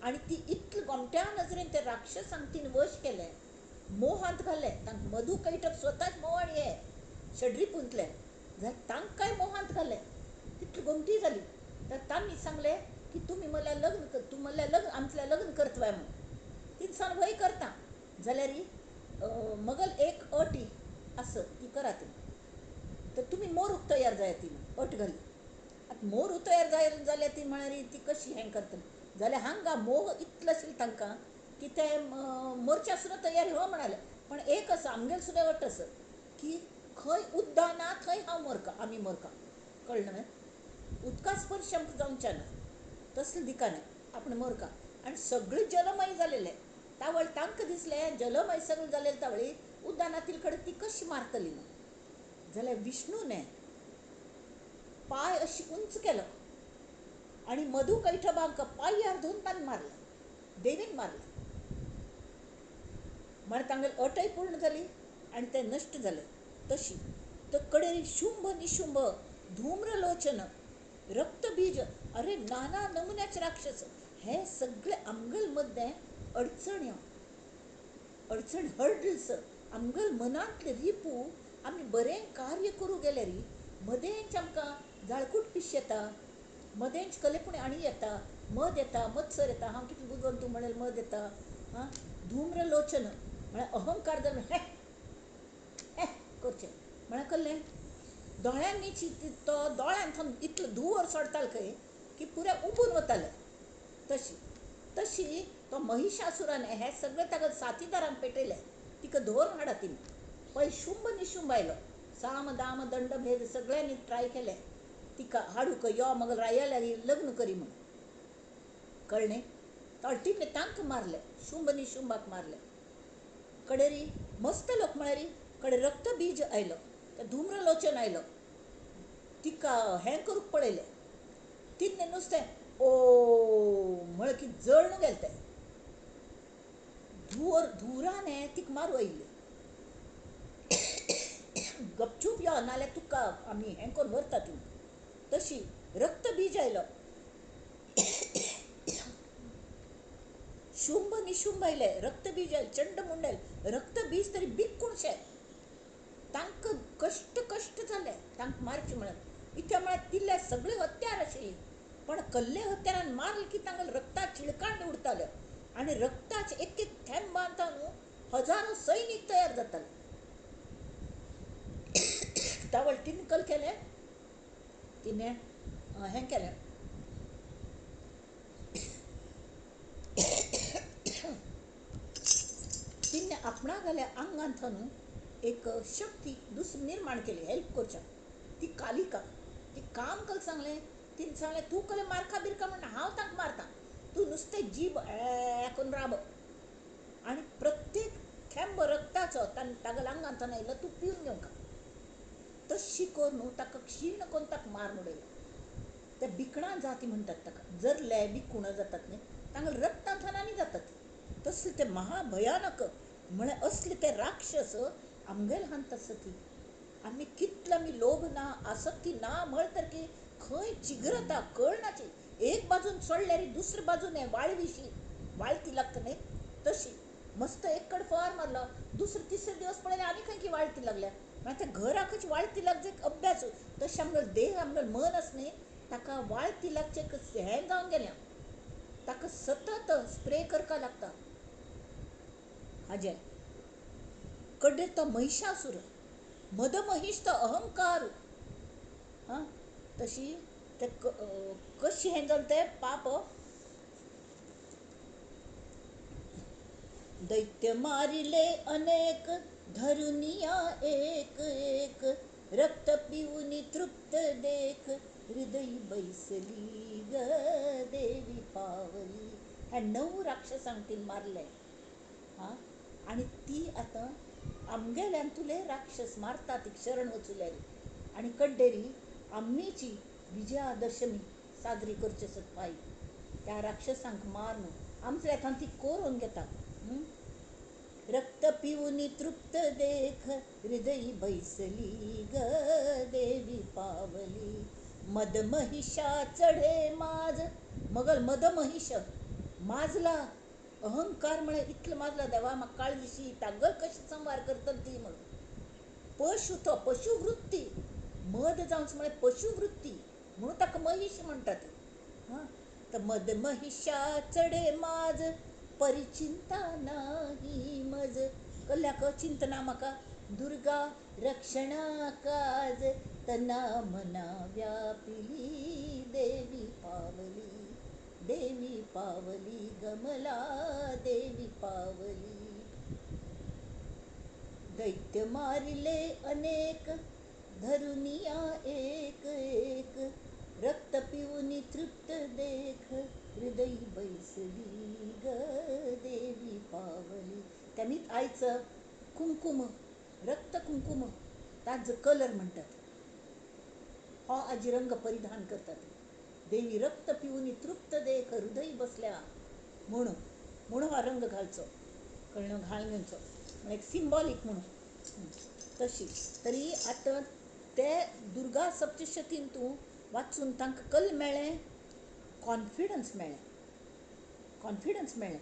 आनी ती इतले गोमट्या नजरेन ते राक्षसांक तिणें वश केलें मोहांत घालें. तांकां मधु कैठब स्वताच मोहाणी हे षड्रिपूंतले जाल्यार तांकांय मोहांत घालें तितली गोमटी जाली. तर तांणी सांगलें की तुमी म्हणल्यार लग्न आमचलें लग्न करतवाय म्हणून. तिने सांग वय करता जाल्यार मगल एक अट आस ती करात. तर तुमी मोरूक तयार जाय ती अट घाली. आतां मोरू तयार जाल्यार ती म्हळ्यार ती कशी हें करतली जाल्यार हांगा मोह इतलो आशिल्लो तांकां की ते मरच्या सुद्दां तयारी हो म्हणाले. पण एक आसा आमगेल सुद्दां अट आसा की खंय उद्दा ना थंय हांव मरका आमी मरका कळ्ळें न्हय. उदका स्पर्श आमकां जावचें ना तसलें दिकाने आपण मरका. आनी सगळें जलमय जालेलें तावळ तांकां दिसलें जलमय सगळें जालेलें तावळी उद्दानातील कडेन ती कशी मारतली म्हणून. जाल्यार विष्णूने पांय अशी उंच केलो आनी मधु कैठबांक पांयार धरून ताणें मारलें देवीन मारलें म्हळ्यार तांगेली अटय पूर्ण जाली आनी तें नश्ट जालें. तशी तर कडेन शुंभ निशुंभ धूम्रलोचन रक्तबीज अरे नाना नमुन्याचे राक्षस हे सगळे आमगल मदें अडचण्यो हर्डल्स आमगल मनांतले रिपू आमी बरें कार्य करूं गेल्यार मदेंच आमकां जाळकूट पिश येता मदेंच कलेपुणे आणी येता मद येता मत्सर येता. हांव कितलें बुदवंत तूं म्हणल्यार मद येता. हां धूम्रलोचन म्हळ्यार अहंकार जावन हे करचें म्हळ्यार कल्लें दोळ्यांनी तो दोळ्यांत इतलो धुंवर सोडतालो खंय की पुरे उबून वताले. तशी तो महिषासुरान हे सगळे ताका साथीदारांक पेटयले तिका धरून हाडा तिणी. पळय शुंभ निशुंभ आयलो साम दाम दंड भेद सगळ्यांनी ट्राय केले तिका हाडूक यो मग रायल्यार लग्न करी म्हणून कळ्ळें. तिणें तांकां मारलें शुंभ निशुंभाक मारलें. कडेरी मस्त लोक म्हळ्यार कडेन रक्तबीज आयलो ते धूम्रलोचन आयलो तिका हें करूंक पळयलें. तिणें नुस्तें ओ म्हळ्यार की जळून गेलें तें धुवरान तिका मारूं आयिल्लें. गपचूप यो नाल्यार तुका आमी हें करून व्हरता ती. तशी रक्तबीज आयलो शुंभ निशुंभ आयले रक्तबीज आयले चंड मुंड आयले. रक्तबीज तरी बिकूणशें तांकां कश्ट जाले तांकां मारचें म्हळ्यार इथे म्हळ्यार तिल्ले सगळे हत्यार आशिल्ली, पण कल्ले हत्यारान मारले की तांकां रक्ता चिळकांड उडताले आणि रक्ताचे एक एक थेंब बांदता न्हू हजारो सैनीक तयार जाताले. तावळ तिनकल केले, तिने हें केलें, तिने आपणा गेल्या आंगांत न्हू एक शक्ती दुसरी निर्माण केली हेल्प करच्या. ती कालिका, ती काम कल सांगलें, तिने सांगलें तूं कले मारखा बिरखा म्हण हांव तांकां मारता, तूं नुस्तें जीब करून राब आणि प्रत्येक थेंब रक्ताचो तागेल्या आंगांत आयलो तूं पिवन घेवंका. तशी कर न्हू ताका क्षीण करून ताका मार उडयलो. ते बिकणां जाती म्हणटात ताका, जरले बिकूण जातात न्ही तांकां रक्तांतनांनी जातात. तसले ते महाभयानक म्हळ्यार असले ते राक्षस आमगेल हांत आसती. आमी कितलो आमी लोभ ना, आसक्ती ना म्हळ तर की खंय चिगरता कळनाची. एक बाजून सोडल्यार दुसरे बाजून वाळविशी वाळती लागता न्ही तशी. मस्त एक कड फवार मारलो, दुसरे तिसरे दिवस पळयलें आनी खंय की वाळती लागल्या. मागीर त्या घराकच वाळती लागचे अभ्यास. तशें आमगेलो देह आमगेलो मन आसा न्ही ताका वाळती लागचे हें जावन गेल्या. ताका सतत स्प्रे करका लागता. हाजें कडे तो महिषासूर, मदमहिष तो अहंकार. हां तशी ते कशी हें जालें तें पाप. दैत्य मारिले अनेक धरुनिया एक एक, रक्त पिऊनी तृप्त देख हृदय बैसली ग देवी पावली. ह्या 9 राक्षसांक तिने मारले. हां आणि ती आतां आमगेल्यान तुले राक्षस मारता ती शरण वचुल्यार. आणि कड्डेरी आमची विजयादशमी साजरी करचे पायी त्या राक्षसांक मार न्हू आमचे हातान ती करून घेता. रक्त पिऊनी तृप्त देख हृदय बैसली ग देवी पावली. मदमहिषा चढे माज, मगल मदमहिष माजला. अहंकार म्हळे इतलो माजला देवा म्हाका काळजीशी तागल कशी संवार करतली ती म्हणून. पशु तो पशुवृत्ती, मद जावंच म्हळ्यार पशुवृत्ती म्हणून ताका महिष म्हणटात. हां तर मदमहिषा चढे माज परिचिंता नाही मज. कल्ल्याक चिंतना म्हाका दुर्गा रक्षणा काज, तना मना व्यापिली देवी पावली. देवी पावली गमला देवी पावली. दैत्य मारिले अनेक धरुनिया एक एक, रक्त पिऊनी तृप्त देख हृदय बैसली ग देवी पावली. त्यांनीच आयचं कुंकुम, रक्त कुंकुम ताजो कलर म्हणटात. हो आजी रंग परिधान करतात. देवी रक्त पिऊनी तृप्त देख हृदय बसल्या म्हणून हो रंग घालचो, कळ्ळें, घालून घेवचो म्हणजे एक सिंबॉलीक म्हणून. तशी तरी आतां ते दुर्गा सप्तशतीन तूं वाचून तांकां कल मेळ्ळें, कॉन्फिडन्स मेळ्ळें.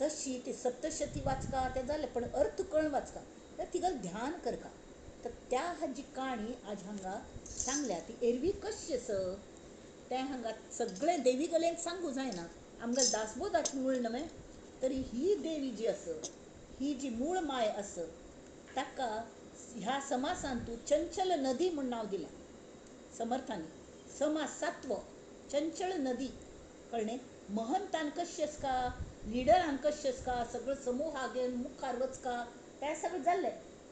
तशी ती सप्तशती वाचका तें जालें, पण अर्थ कळून वाचका तर तिगल ध्यान करका. तर त्या हाजी काणी आज हांगा सांगल्या. ती एरवी कशी आस तें हांगा सगळें देवी गलेन सांगू जायना. आमगेले दासबोधाची मूळ न्हय, तरी ही देवी जी आस, ही जी मूळ माय आस ताका ह्या समासान तूं चंचल नदी म्हूण नांव दिलें. समर्थांनी समास सात्व चंचल नदी, कळ्ळें. महंतान कशी आसका, लिडरान कशी आसका, सगळं समूहा घेवन मुखार वचका तें सगळें जाल्लें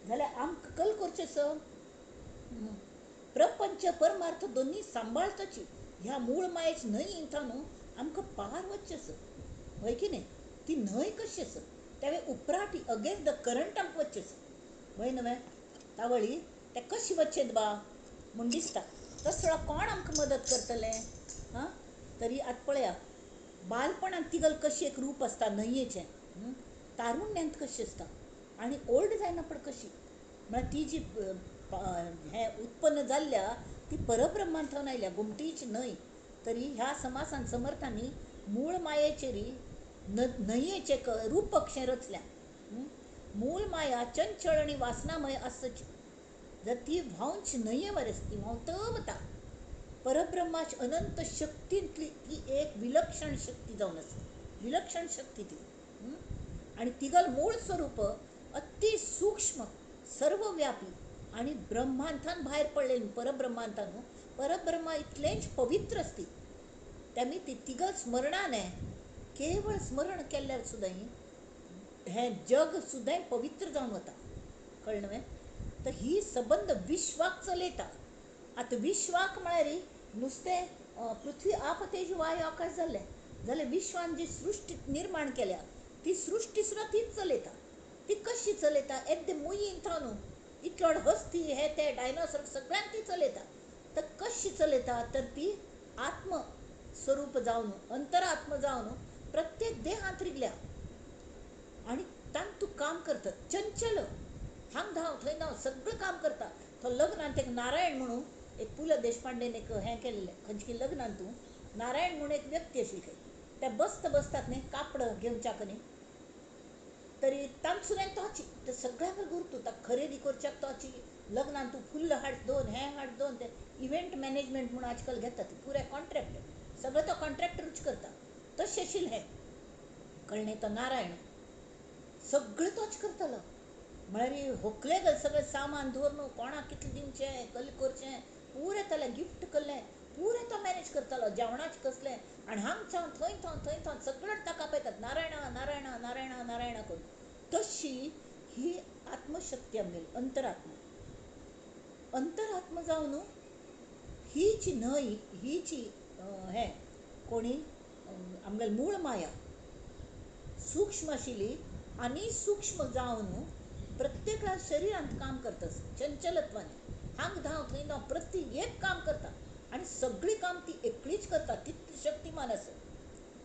जाल्यार आमकां कल करचें आसा प्रपंच परमार्थ दोन्ही सांबाळताची. ह्या मूळ मायेची न्हंय इंथा न्हू आमकां पार वचचें आसा, हय की न्ही. ती न्हंय कशी आसा त्या उपराटी अगेन्स्ट द करंट आमकां वचचें आसा, हय न्हय. तावळी तें कशी वचचें बा म्हूण दिसता. तसलो कोण आमकां मदत करतलें. हां तरी आतां पळया, बालपणांत तिगल कशी एक रूप आसता न्हंयेचें, तारुण्यात कशी आसता आनी ओल्ड जायना पण कशी. म्हळ्यार ती जी हें उत्पन्न जाल्ल्या ती परब्रह्मांतल्यान आयल्या घुमटीची न्हंय. तरी ह्या समासान समर्थांनी मूळ मायेचेर न्हंयेचें रूप कशें रचल्या. मूळ माया चंचळ आनी वासनामय आसची. जर ती व्हांवची न्हंये वरस ती व्हांवत वता परब्रह्माची अनंत शक्तींतली ती एक विलक्षण शक्ती जावन आसा, विलक्षण शक्ती ती. आणि तिगल मूळ स्वरूप अति सूक्ष्म सर्वव्यापी आणि ब्रह्मांतान भायर पडलेली परब्रह्मांतान परब्रह्मा इतलेंच पवित्र असती. त्यामी ती तिगल स्मरणाने केवळ स्मरण केल्यार सुद्दां हें जग सुद्दां पवित्र जावन वता. कळ्ळें न्हय? तर ही संबंध विश्वाक चलयता. आतां विश्वाक म्हळ्यार नुस्तें पृथ्वी आप तेज वायू आकाश जाल्लें जाल्यार विश्वान जी सृश्टी निर्माण केल्या ती सृश्टी सुद्दां तीच चलयता. ती कशी चलयता? येद्दे मुयीन थाव न्हू इतलो व्हड हस्ती हे ते डायनोसॉर सगळ्यांक ती चलयता. तर कशी चलयता? तर ती आत्म स्वरूप जावन अंतरात्म जावन प्रत्येक देहांत रिगल्या आणि तांतू काम करता चंचल हांग धांव थंय धांव सगळं काम करता. तो लग्नांत एक नारायण म्हणून एक पु ल देशपांडेन एक हें केलेलें खंयची लग्नांत तूं नारायण म्हणून एक व्यक्ती आशिल्ली खंय ते बसतात न्ही कापड घेवच्याक न्ही तरी तांचुऱ्यान तोची ते सगळ्यांक गुर्तू ताका खरेदी करच्याक तोची लग्नांत तूं फुल्ल हाड दोन हें हाड दोन ते इव्हेंट मॅनेजमेंट म्हणून आजकाल घेता ती पुरे कॉन्ट्रॅक्ट सगळं तो कॉन्ट्रॅक्टरूच करता. तशें आशिल्लें हें कळ्ळें. तो नारायण सगळें तोच करतालो. म्हळ्यार होकले गल सगळें सामान दवरून कोणाक कितलें दिवचें कल्ले करचें पुरें तालें गिफ्ट केल्लें पुरें तो मॅनेज करतालो जेवणाचें कसलें आनी हांगच्यान थंय थावन सगळें ताका आपयतात नारायणा नारायणा नारायणा नारायणा करून. तशी ही आत्मशक्ती आमगेली अंतरात्मा. अंतरात्मा जावन ही जी न्हंय ही जी हें कोणी आमगेली मूळ माया सूक्ष्म आशिल्ली आनी सूक्ष्म जावन प्रत्येक शरिरांत काम करता चंचलत्वाने हांग धांव थंय धांव प्रत्येक एक काम करता आनी सगळीं काम ती एकलीच करता. तितली शक्तिमान आसा.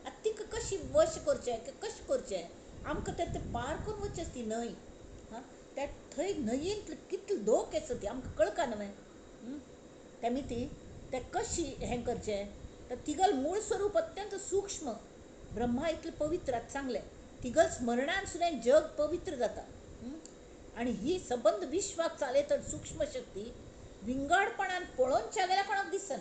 आतां तिका कशी वश करचें कशें करचें आमकां ते पार करून वचचें ती न्हंय. त्या थंय न्हंयेंत कितले दोख आसा ती आमकां कळका न्हय. तेमी ती ते कशी हें करचें तर तिगल मूळ स्वरूप अत्यंत सूक्ष्म ब्रह्मा इतलें पवित्र आतां सांगलें तिगल स्मरणान सुद्दां जग पवित्र जाता. आणि ही संबंध विश्वाक चालयता सूक्ष्म शक्ती विंगडपणान पळोवनच्या गेल्यार कोणाक दिसना.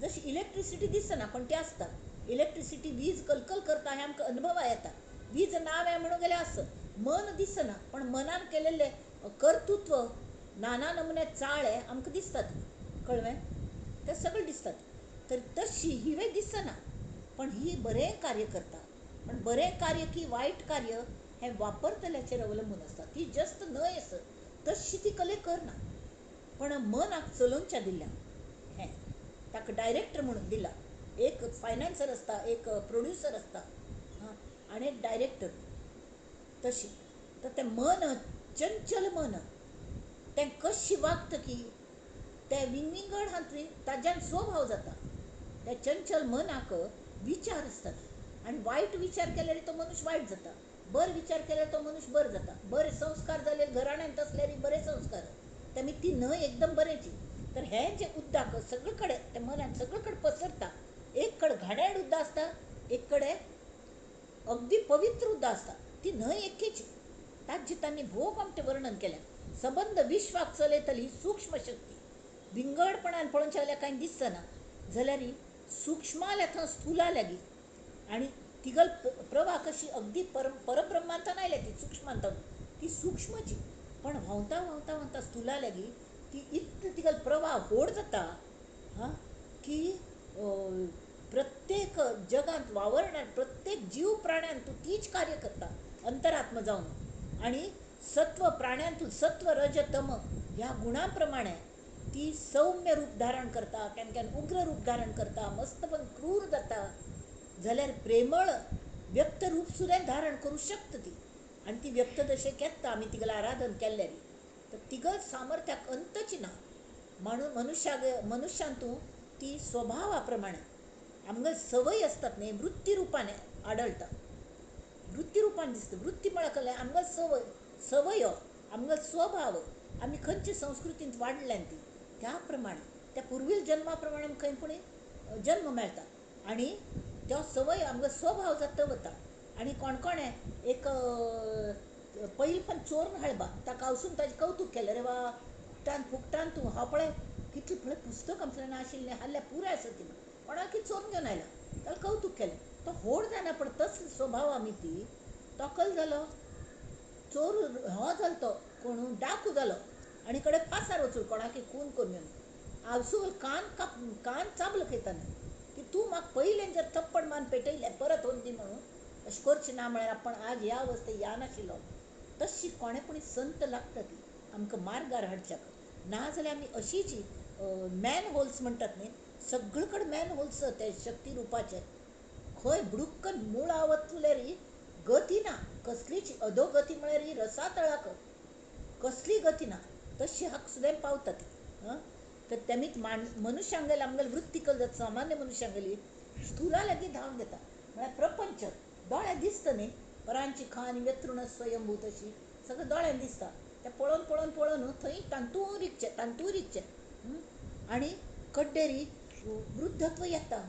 जशी इलेक्ट्रिसिटी दिसना पण ती आसता. इलेक्ट्रिसिटी वीज कलकल करता हें आमकां अनुभवा येता. वीज नाव आहे म्हणून गेल्यार आसत मन दिसना पण मनान केलेले कर्तृत्व नाना नमुने चाळे आमकां दिसतात. कळ्ळें? ते सगळें दिसतात. तर तशी ही वे दिसना पण ही बरें कार्य करता. पण बरें कार्य की वायट कार्य हें वापरतल्याचेर अवलंबून आसता. ती जस्ट न्हंय आसा तशी ती कले करना पण मनाक चलोवच्या दिल्या हें ताका डायरेक्टर म्हणून दिला. एक फायनान्सर आसता एक प्रोड्युसर आसता आनी एक डायरेक्टर. तशी तर तें मन चंचल मन तें कशी वागतकी ते विंगड हातून ताज्यान स्वभाव जाता. त्या चंचल मनाक विचार आसतात आनी वायट विचार केल्यार तो मनुष्य वायट जाता बरे विचार केल्यार तो मनुष्य बरो जाता. बरे संस्कार जाले घराण्यांत असल्यार बरे संस्कार तेमी ती न्हंय एकदम बरेची. तर हें जें उदक सगळे कडेन त्या मनान सगळे कडेन पसरता. एक कडेन घाणेरड उदक आसता एक कडेन अगदी पवित्र उदक आसता. ती न्हंय एकीची ताचे तांणी भोग आमचें वर्णन केलें. संबंध विश्वाक चलयतली सूक्ष्म शक्ती विंगडपणान पळोवच्या जाल्यार कांय दिसना जाल्यार सूक्ष्माल्या थंय स्थुला लेगीत आनी तिगल प्रभा कशी अगदी परब्रह्मांतान आयल्या ती सूक्ष्मांतान ती सूक्ष्मची पण व्हांवता व्हांवता व्हांवता स्थुला लेगीत ती इतली तिगल प्रभा व्हड जाता की प्रत्येक जगांत वावरणार प्रत्येक जीव प्राण्यान तूं तीच कार्य करता अंतरात्मा जावन. आनी सत्व प्राण्यांतून सत्व रज तम ह्या गुणां प्रमाणे ती सौम्य रूप धारण करता केन्ना केन्ना उग्र रूप धारण करता मस्त पण क्रूर जाता जाल्यार प्रेमळ व्यक्त रूप सुद्दां धारण करूं शकता ती. आनी ती व्यक्त जशें केत्ता आमी तिगल आराधन केल्ल्यार तर तिगल सामर्थ्याक अंतची ना. म्हणून मनुश्यांतू ती स्वभावा प्रमाणे आमगेल संवय आसतात न्ही वृत्ती रुपान आढळटा. वृत्ती रुपान दिसता. वृत्ती म्हळ्यार कसलें आमगेल संवय आमगेल स्वभाव आमी खंयचे संस्कृतींत वाडल्यान ती त्या प्रमाणे त्या पुर्वील जन्मा प्रमाणे खंय कोणी जन्म मेळटा आनी तो संवय आमगेलो स्वभाव जाता वता. आनी कोणें एक पयलीं पण चोरून हाडबा ताका वचून ताजें कौतूक केलें रे वा फुकटान तूं हांव पळय कितले फळे पुस्तक आमचं नाशिल्लें हाल्ल्या पुराय आसा ती कोणाकी चोरून घेवन आयला ताका कौतूक केलें तो व्हड जायना पण तसलो स्वभाव आमी ती तकल जालो चोर हो जालो तो कोण डाकू जालो आनी कडेन फासार वचून कोणाकी खून करून घेवन आवसूल कान चाबलो खेताना की तूं म्हाका पयलें जर थप्पड मान पेटयलें परत होन दी म्हणून अशें करचें ना म्हळ्यार आपण आज ह्या अवस्थेक या नाशिल्लो तशी कोणेपणी संत लागता ती आमकां मार्गार हाडच्याक नाजाल्यार आमी अशींच मॅन होल्स म्हणटात न्ही सगळे कडेन मॅन होल्स ते शक्ती रुपाचे खंय बुडुक्कन मुळा वतलेर गती ना कसलीच अधोगती म्हळ्यार ही रसातळाक कसली गती ना तशी हाक सुद्दां पावता ती तर तेमीच मनुष्यांगेली आमगेली वृत्तिकल जाता सामान्य मनुष्यांगेली स्थुला लेगीत धांवन घेता म्हळ्यार प्रपंच दोळ्याक दिसता न्ही वरांची खान व्यत्रुण स्वयंभू तशी सगळें दोळ्यान दिसता तें पळोवन पळोवन पळोवन थंय तांतूरिकचे आनी कड्डेरी वृद्धत्व येता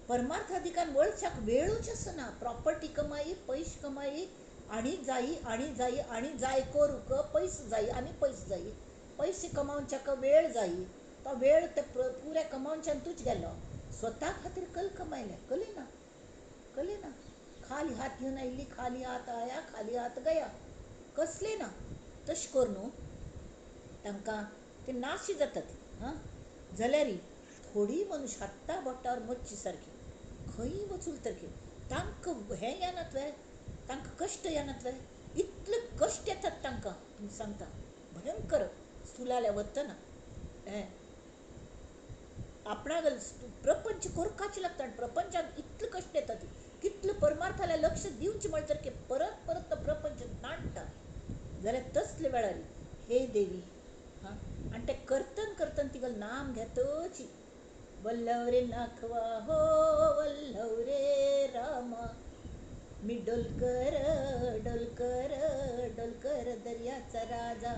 परमार्थाधिकार वळच्याक वेळूच आसना प्रॉपर्टी कमाई पयशे कमाई आनी जाय करूक पयस जायी आनी पयस जायी पयशे कमावच्याक वेळ जायी तो वेळ ते पुऱ्या कमावच्यान तूच गेलो स्वता खातीर कल कमायलें कलेना खाली हात घेवन आयिल्ली खाली हात आया खाली हात गया कसले ना तशें कर न्हू तांकां ते नाशी जातात जाल्यार थोडी मनुश्य हात्ता बोटार मच्छी सारकी खंय वचून सारकी तांकां हें येनातले तांकां कश्ट येनातले इतले कश्ट येतात तांकां तुमकां सांगता भयंकर स्थुलाल्या वतना हें आपणाक प्रपंच करपाचें लागता आनी प्रपंचाक इतले कश्ट येता ती कितले परमार्थाल्या लक्ष दिवचें म्हणटा की परत परत तो प्रपंच नाडटा जाल्यार तसले वेळार हे देवी आनी तें करतन तिगेलें नाम घेतची वल्लव रे नाखवा हो वल्लव रे रामा मी डोलकर दर्याचा राजा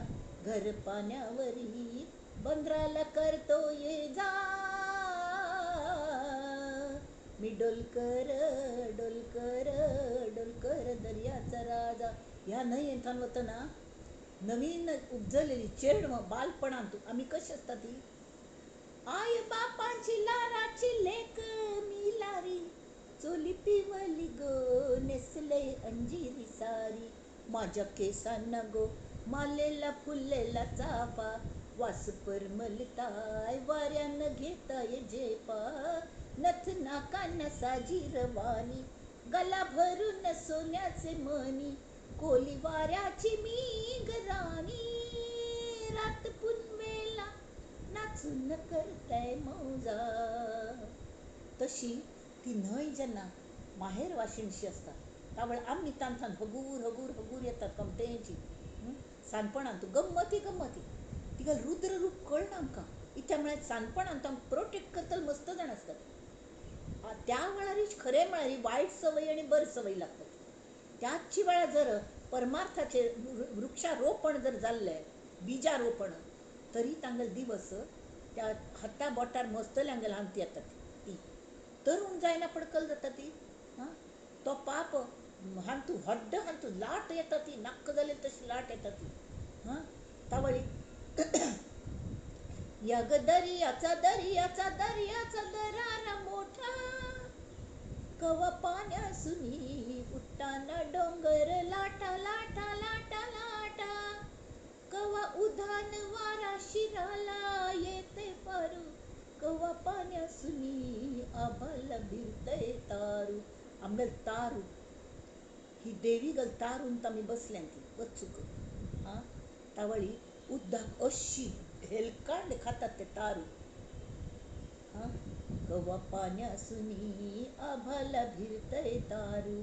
घर पाण्यावरी बंदराला करतो ये जा मी डोलकर दर्याचा राजा ह्या न्हंयेंतल्यान वतना नवीन उपजलेली चेडण बालपणांत आमी कशी आसता ती आई बापांची लाराची लेक मी लारी चोली पिवली गो नेसले अंजिरी सारी माझ्या केसांना गो मालेला फुललेला चाफा वास परमलताय वाऱ्यानं घेताय झेपा नथ नाकांना साजी रवानी गला भरून सोन्याचे मणी कोली वाऱ्याची मी गराणी रात पुनवेला नाचून करताय मौजा तशी ती न्हंय जेन्ना माहेर वाशिणशी आसता त्या वेळार आमी तांथान हगूर येतात कमटेची सानपणांत गम्मती तिगेलें रुद्र रूप कळना आमकां इत्या म्हळ्यार सानपणांत आमकां प्रोटेक्ट करतले मस्त जाण आसतात त्या वेळारूच खरें म्हळ्यार वायट संवय आनी बरी संवय लागतात त्याच वेळार जर परमार्थाचे वृक्षारोपण जर जाल्लें बिजारोपण तरी तांगेले दिवस त्या हाता बोटार मस्तल्यांगेले हांत येतात ती तरूण जायना पडकल जाता ती तो पाप हांतू हड्ड हांतू लाट येता ती नाक्क जाले तशी लाट येता ती तावळी यग दर्याचा दरारा मोठा कवा पाण्यासुनी उठताना डोंगर लाटा लाटा लाटा लाटा कवा उधान वारा शिराला येते पारू कवा पाण्यासुनी आभाला भिरतय तारू आंबेल तारू ही देवी गल तारून आमी बसल्यान ती वचूक तावळी उद्दाक अशी हेलकांड खातात ते तारू कवा पाण्यासुनी आभाला भिरतय तारू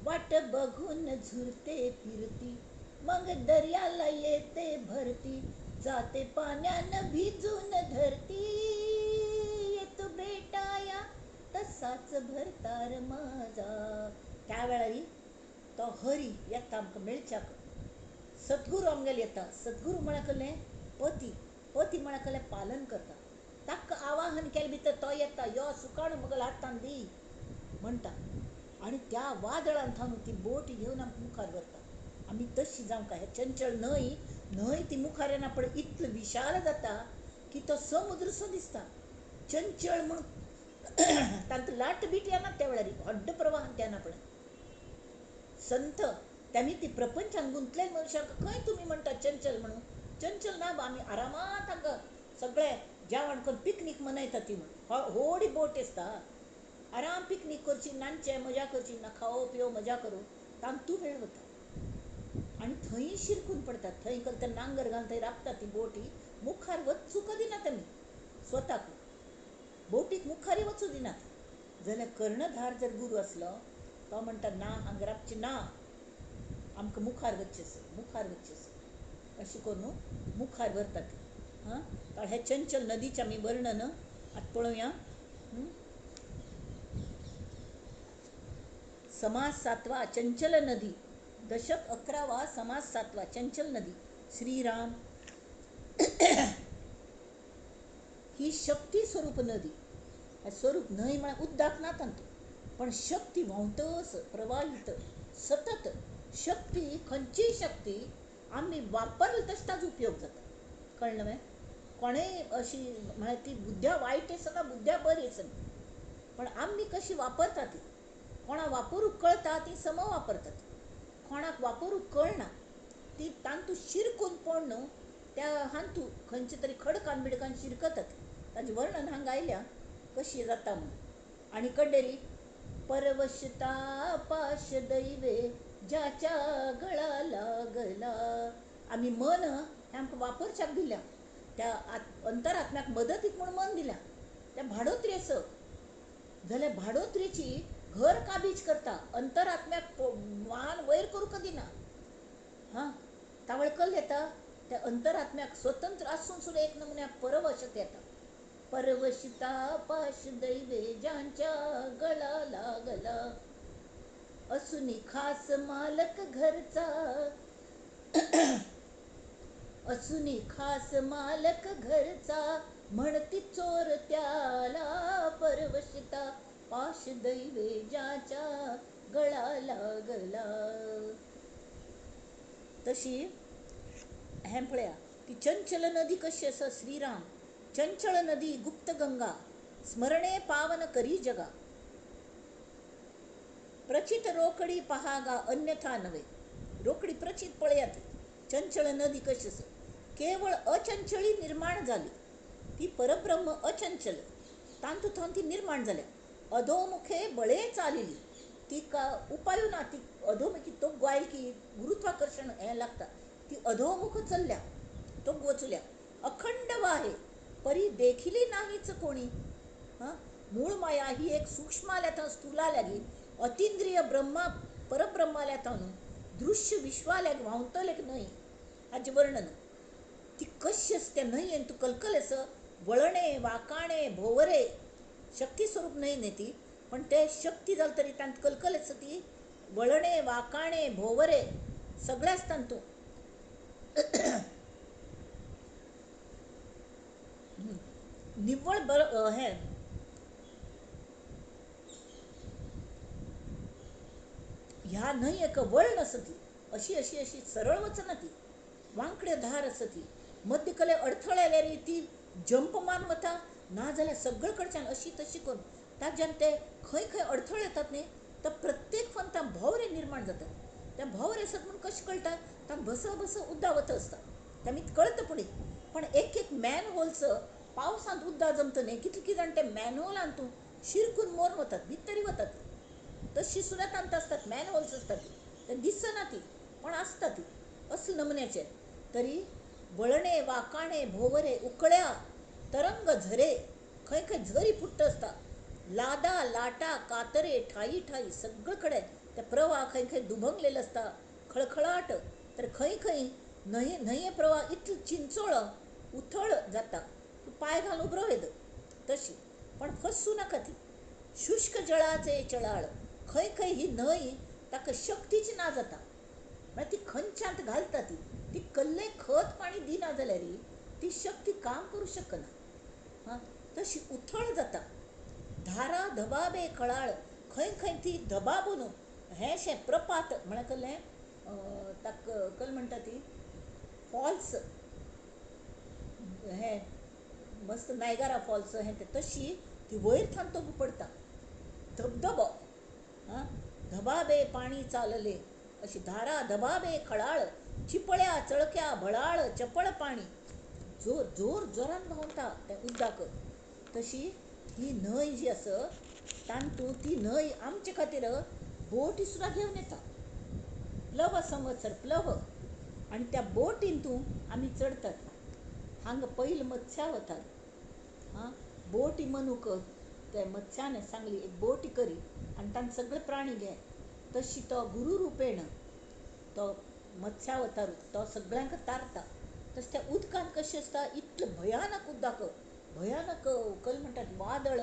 वाट बघून झुरते फिरती मग दर्याला येते भरती जाते पाण्यानं भिजून धरती येतो भेटाया तसाच भरतार माझा त्या वेळार तो हरी येता आमकां मेळच्याक सद्गुरू आमगेले येता सद्गुरू म्हळ्यार कहलें पती म्हळ्यार कहलें पालन करता ताका आवाहन केले भितर तो येता यो सुकाणू मुगेल्या हातान दी म्हणटा आनी त्या वादळान थांबून ती बोट घेवन आमकां मुखार व्हरता आमी तशी जावं काय चंचळ न्हंय ती मुखार येना पण इतली विशाल जाता की तो समुद्रसो दिसता चंचळ म्हणून तांत लाट बीट येना त्या वेळार हड्ड प्रवाहान त्यांना पण संत त्यांनी ती प्रपंचान गुंतले मनशाक खंय तुम्ही म्हणटा चंचल म्हणून चंचल ना आम्ही आरामात हांगा सगळे जेवण करून पिकनीक मनयता ती म्हणून व्हडी बोट आसता आराम पिकनीक करची नांदचे मजा करची ना खावो पिवो मजा करू तांतू वेळ वता आणि थंय शिरकून पडतात थंय ते नांगर घालून थंय राबता ती बोटी मुखार वचू दिना तेमी स्वताक बोटीक मुखारी वचू दिनात जाल्यार कर्णधार जर गुरू असलो तो म्हणटा ना हांगा राबचे ना आमकां मुखार वच्चेस अशें करून मुखार व्हरतात हां हे चंचल नदीचें आमी वर्णन आतां पळोवया समास 7वा चंचल नदी दशक 11वा समास 7वा चंचल नदी श्रीराम ही शक्ती स्वरूप नदी स्वरूप न्हंय म्हळ्यार उद्दाक ना तांतू पण शक्ती व्हांवतस प्रवाहित सतत शक्ती खंयचीय शक्ती आमी वापरली तशी ताजो उपयोग जाता कळ्ळें न्हय कोणेय अशी म्हळ्यार ती बुद्ध्या वायट आसना बुद्ध्या बरी आसना पण आमी कशी वापरता ती कोणाक वापरूंक कळटा ती सम वापरतात कोणाक वापरूंक कळना ती तांतू शिरकून पड न्हू त्या हांतू खंयचे तरी खडकान बिडकान शिरकतात ताजें वर्णन हांगा आयल्या कशी जाता म्हणून आनी कड्डेरी परवशता पाश दैवे ज्याच्या गळा लागला आमी मन हें आमकां वापरच्याक दिल्या त्या अंतरात्म्याक मदतीक म्हूण मन दिल्या त्या भाडोत्री आसत जाल्यार भाडोत्रीची घर काबीज करता अंतरात्म्याक मान वयर करूंक दिना हां तावळकल येता त्या अंतरात्म्याक स्वतंत्र आसून सुद्दां एक नमुन्याक परवशत येता परवशिता पाश दैवे ज्यांच्या गळा लागला असुनी खास मालक घरचा असुनी खास मालक घरचा म्हणती चोर त्याला परवशिता पाश दैवे ज्याच्या गळा लागला तशी हें पळया ती चंचल नदी कशी आसा श्रीराम चंचल नदी गुप्त गंगा स्मरणे पावन करी जगा प्रचित रोकडी पहागा अन्यथा नव्हे रोकडी प्रचित पळयात चंचल नदी कशी आसा केवळ अचंचळी निर्माण झाली ती परब्रह्म अचंचल तांतू ती निर्माण जाल्या अधोमुखे बळे चालिली ती का उपाय ना ती अधोमुखी तो गोयल की गुरुत्वाकर्षण हें लागता ती अधोमुख चलल्या तो वचल्या अखंड वाहे परी देखिली नाहीच कोणी मूळ माया ही एक सूक्ष्म आल्या स्थूलाल्या गी अतिंद्रिय ब्रह्मा परब्रह्माल्या न्हू दृश्य विश्वाल्या व्हांवतलेक न्हय हाचे वर्णन ती कशी असते न्हय तू कलकल आस वळणे वाकाणे भोवरे शक्ती स्वरूप न्हय न्ही ती पण ते शक्ती जाल तरी तांत कलकल आसा ती वळणे वाकाणे भोवरे सगळे आसता तूं निव्वळ हें ह्या न्हंयेक वळण आसा ती अशी अशी अशी सरळ वचना ती वांकड्यो धार आसा ती मध्यकले अडथळे आयल्यार ती जंप मान वता नाजाल्यार सगळे कडच्यान अशी तशी करून ताच्यान ते खंय खंय अडथळे येतात न्ही तर प्रत्येक फंतां भोवरे निर्माण जातात त्या भोवरे आसत म्हूण कशें कळटा तांकां भस उदक वता आसता तें कळटा पुढे पण एक एक मॅन होल्स पावसांत उदक जमता न्ही कितले जाण ते मॅनहोलान तूं शिरकून मोर वतात भितरी वतात तशी सुद्दां तांत आसतात मॅन होल्स आसतात ते दिसना ती पण आसता ती असले नमुन्याचे तरी वळणे वाकाणे भोवरे उकळ्या तरंग झरे खंय खंय झरी फुट्ट आसता लादा लाटा कातरे ठाई ठाई सगळे कडेन ते प्रवाह खंय खंय दुभंगलेले आसता खळखळाट तर खंय खंय न्हंये प्रवाह इतलो चिंचोळ उथळ जाता पाय घालून उबरो येद तशी पण फसू नाका ती शुष्क जळाचे चळाळ खंय खंय ही न्हंय ताका शक्तीची ना जाता म्हळ्यार ती खंयच्यांत घालता ती कल्ले खत पाणी दिना जाल्यार ती शक्ती काम करूं शकना तशी उथळ जाता धारा धबाबे कळाळ खंय खंय ती धबाबून हें शें प्रपात म्हळ्यार कसलें ताका कल म्हणटा ती फॉल्स हें मस्त नायगारा फॉल्स हे ते तशी ती वयर थांतो पडता धबधबो हां धबाबे पाणी चालले अशी धारा धबाबे खळाळ चिपळ्या चळक्या भळाळ चपळ पाणी जोर जोर जोरान व्हांवता त्या उदकाक तशी ही न्हंय जी आसा तांतू ती न्हंय आमचे खातीर बोटी सुद्दां घेवन येता प्लव संवत्सर प्लव आणि त्या बोटींतू आमी चढतात हांगा पयलीं मत्स्या वतात हां बोटी मनुक ते मत्स्याने सांगली एक बोटी करी आनी तांचे सगळे प्राणी घे तशी तो गुरु रुपेण तो मत्स्या वतारू तो सगळ्यांक तारता तशें त्या उदकांत कशें आसता इतलें भयानक उदक भयानक कल म्हणटात वादळ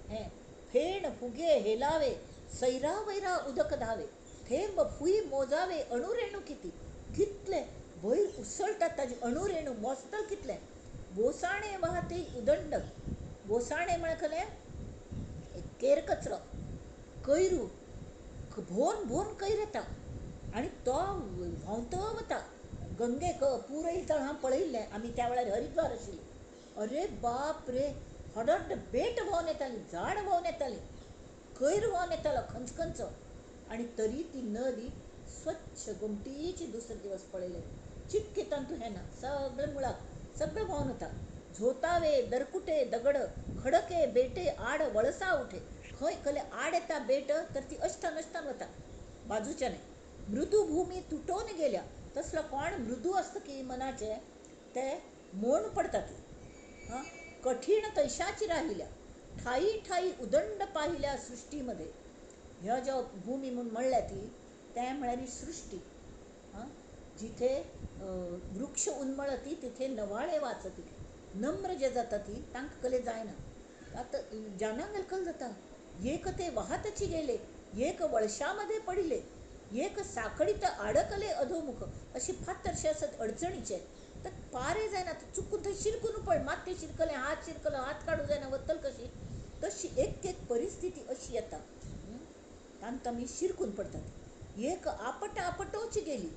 हें फेण फुगे हेलावे सैरा वैरा उदक धावे थेंब फुई मोजावे अणुरेणू किती कितले वयर उसळटात ताजे अणुरेणू मोजतल कितले बोसाणे वाहते उदंड बोसाणे म्हळ्यार खरें केर कचरो कोयरू भोवन भोवन कोयर येता आनी तो व्हांवतो वता गंगेक पूर येता हांव पळयल्लें आमी त्या वेळार हरिद्वार आशिल्ली अरे बाप रे हडड बेट व्हांवन येताली झाड व्हांवन येताली कोयर व्हांवन येतालो खंच खंच आनी तरी ती नदी स्वच्छ घुमटीची दुसरे दिवस पळयले चिक्की तांतू हें ना सगळें मुळाक सगळें व्हांवन वता झोतावे दरकुटे दगड खडके बेटे आड वळसा उठे खंय खले आड येता बेट तर ती अश्टान अश्टान वता बाजूच्याने मृदू भूमी तुटोवन गेल्या तसलो कोण मृदू असतं की मनाचे ते मोड पडतात हां कठीण तैशाची राहिल्या ठाई ठाई उदंड पाहिल्या सृष्टीमध्ये ह्या ज्या भूमी म्हणून म्हणल्या ती त्या म्हळ्यार ही सृष्टी हां जिथे वृक्ष उन्मळती तिथे नवाळे वाचती नम्र जे जाता ती तांकां कले जायना आता जानांगल कल जाता एक ते वाहतची गेले एक वळशामध्ये पडिले एक साखळीत अडकले अधोमुख अशी फातरशे असत अडचणीचे तर पारे जायना चुकून थंय शिरकून पड माती शिरकले हात शिरकलो हात काढू जायना वतल कशी तशी एक एक परिस्थिती अशी येता तांत आमी शिरकून पडतात एक आपट आपटोच गेली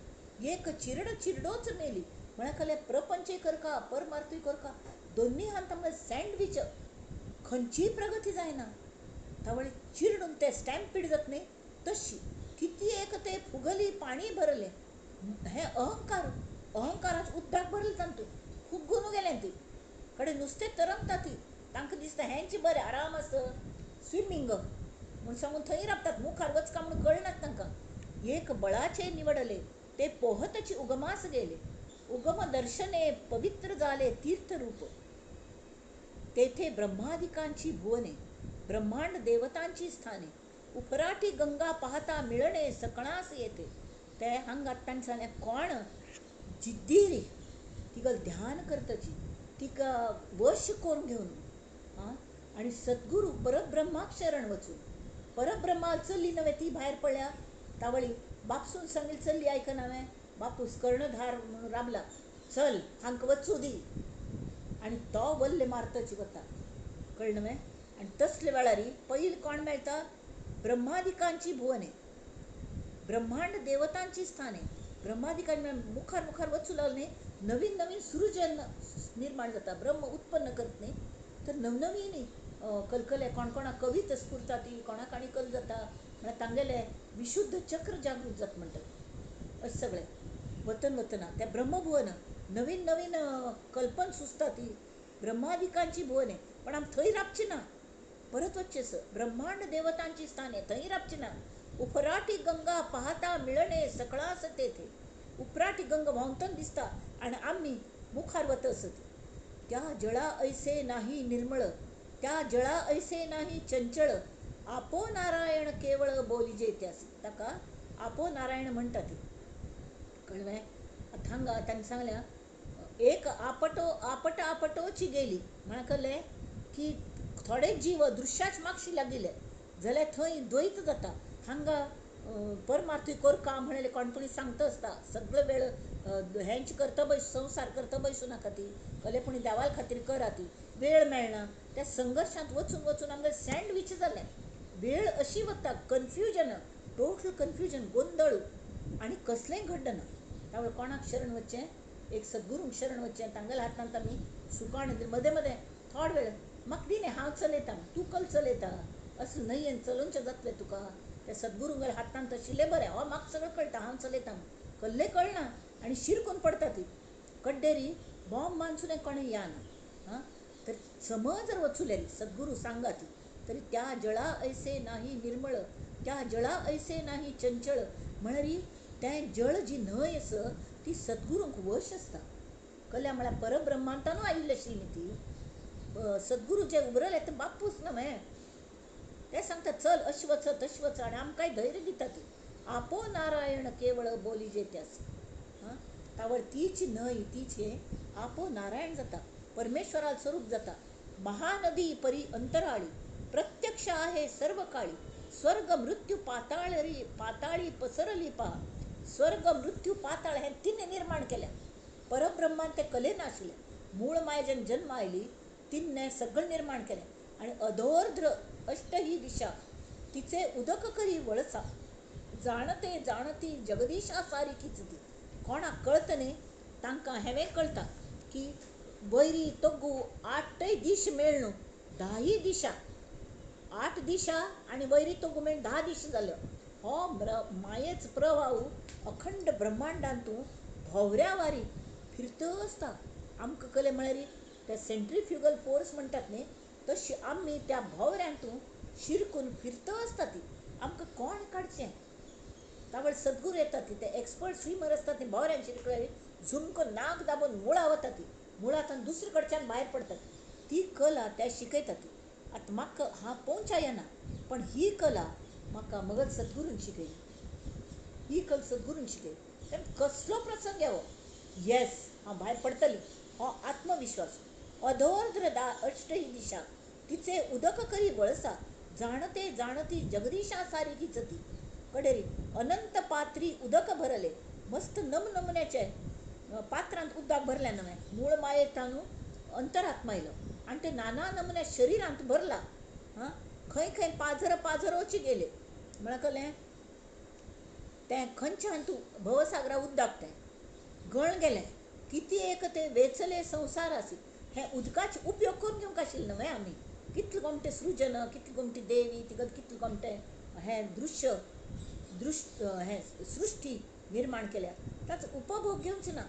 एक चिरड चिरडोच मेली म्हळ्यार खले प्रपंचय करका परमार्थूय करका दोन्ही हात आमकां सँडवीच खंयचीय प्रगती जायना तावळी चिरडून ते स्टॅम्पीड जात न्ही तशी किती एक ते फुगली पाणी भरले हे अहंकाराच उदक भरले तांतू फुगून गेलें ती कडेन नुस्तें तरंगता ती तांकां दिसता हेंची बरें आराम आस स्विमींग म्हूण सांगून थंय रावतात मुखार वचका म्हूण कळनात तांकां एक बळाचे निवडले ते पोहतची उगमास गेले उगम दर्शने पवित्र झाले तीर्थरूप तेथे ब्रह्मादिकांची भुवने ब्रह्मांड देवतांची स्थाने उपराठी गंगा पाहता मिळणे सकणास येते ते हांगात तांच्याने कोण जिद्दीरी तिका ध्यान करतची तिका वश करून घेवन हां आणि सद्गुरू परब्रह्माक शरण वचून परब्रह्मा चल्ली नव्हे ती भायर पडल्या तावळी बापसून सांगितली चल्ली आयकना हांवें बापूस कर्णधार म्हणून राबला चल हांकां वचूं दी आनी तो वल्ले मारतची वता कळ्ळें न्हय आनी तसले वेळार पयलीं कोण मेळटा ब्रह्मादिकांची भुवने ब्रह्मांड देवतांची स्थाने ब्रह्मादिकांनी मुखार मुखार वचूं लागले न्ही नवीन नवीन सृजन निर्माण जाता ब्रह्म उत्पन्न करत न्ही तर नवनवीन कलकले कोण कोणाक कविता स्फुरता ती कोणाक आनी कल जाता म्हळ्यार तांगेले विशुद्ध चक्र जागृत जाता म्हणटात अशें सगळें वतन वतना त्या ब्रह्मभुवन नवीन नवीन कल्पन सुचता ती ब्रह्मादिकांची भुवने पण आमी थंय रावची ना परत वच्चेस ब्रह्मांड देवतांची स्थाने थंय रावची ना उपराठी गंगा पाहता मिळणे सकळास तेथे उपराठी गंगा व्हांवतन दिसता आणि आम्ही मुखार वत असत त्या जळा ऐसे नाही निर्मळ त्या जळा ऐसे नाही चंचळ आपो नारायण केवळ बोलिजे त्यास ताका आपो नारायण म्हणटात कळ्ळें हांगा तांणी सांगल्या एक आपट आपटोची गेली म्हळ्यार कळ्ळें की थोडे जीव दृश्याच मागशी लागिले जाल्यार थंय द्वैत जाता हांगा परमार्थी करका म्हणले कोणपणी सांगता आसता सगळे वेळ हेंच करता संसार करता बसूं नाका ती कलेपणी देवाल खातीर करा ती वेळ मेळना त्या संघर्शांत वचून वचून आमगे सँडवीच जालें वेळ अशी वता कन्फ्युजन टोटल कन्फ्युजन गोंधळ आनी कसलेंय घडना त्यामुळे कोणाक शरण वचचें एक सद्गुरूंक शरण वचचें तांगेल्या हातांत आमी सुकाण मदें मदें थोड वेळ म्हाका दी न्ही हांव चलयता तूं कल चलयता असं न्हंयेन चलोवचें जातलें तुका त्या सद्गुरूंगेर हातांत आशिल्लें बरें हो म्हाका सगळें कळटा हांव चलयता कल्लें कळना आनी शिरकून पडटा ती कड्डेरी बॉम्ब मानसून कोणें याना हां तर समज जर वचुलेली सद्गुरू सांगा ती तरी त्या जळा ऐसे नाही निर्मळ त्या जळा ऐसे नाही चंचळ म्हळ्यार तें जळ जी न्हंय आसा ती सद्गुरूंक वश आसता कल्या म्हळ्यार परब्रह्मांतानू आयिल्ली आशिल्ली ती सद्गुरू जे उबरले ते बापूच न्हय ते सांगता चल अश वच तश वच आनी आमकांय धैर्य दिता ती आपो नारायण केवळ बोली जेत्यास हां तावळ तीच न्हंय तीचे आपो नारायण जाता परमेश्वराल स्वरूप जाता महानदी परी अंतराळी प्रत्यक्ष आहे सर्व काळी स्वर्ग मृत्यू पाताळी पसरली पहा स्वर्ग मृत्यू पाताळ हे तिने निर्माण केल्या परब्रह्मान ते कलेन आशिल्ले मूळ मायेच्यान जन्म आयली तिने सगळं निर्माण केलें आणि अधोर्ध्र अष्टही दिशा तिचे उदक करी वळसा जाणते जाणती जगदीशा सारिकीच ती कोणाक कळत न्ही तांकां हेवें कळटा की वैरी तोग्गू आठय दिश मेळ्ळू 10 दिशा 8 दिशा आणि वैरी तोग्गू मेळून 10 दिशा जाल्यो हो मायेच प्रवाह अखंड ब्रह्मांडांतू भोवऱ्या वारी फिरतो आसता आमकां कले म्हळ्यार त्या सेंट्रीफ्युगल फोर्स म्हणटात न्ही तशी आमी त्या भोवऱ्यांतू शिरकून फिरतो आसता ती आमकां कोण काडचें तावळ सद्गुरू येता ती ते एक्सपर्ट स्विमर आसता ती भोवऱ्यान शिरकले झुमकून नाक दाबून मुळा वता ती मुळांतल्यान दुसरे कडच्यान भायर पडटा ती कला त्या शिकयता ती आतां म्हाका हांव पोवच्या येना पण ही कला म्हाका मगत सद्गुरून शिकयली ही कला सद्गुरून शिकयली तेन्ना कसलो प्रसंग येवो येस हांव भायर पडटली हो आत्मविश्वास अधोर्ध्र अष्टही दिशा तिचे उदक करी वळसा जाणते जाणती जगदीशा सारिकीच ती कडेरी अनंत पात्री उदक भरले मस्त नमनमण्याचे पात्रांत उदक भरले न्हय मूळ मायेंतानू अंतरात्मा आयलो आनी ते नाना नमुन्या शरिरांत भरला हां खंय खंय पाझरवची गेले म्हळ्यार कळ्ळें तें खंयच्यान तूं भवसागरा उदक तें गळ गेलें किती एक ते वेचले संवसार आसी हे उदकाचे उपयोग करून घेवंक आशिल्ले न्हय आमी कितले गोमटे सृजन कितले गोमटी देवी तिगत कितले गोमटे हें हें सृश्टी निर्माण केल्या ताचो उपभोग घेवचे ना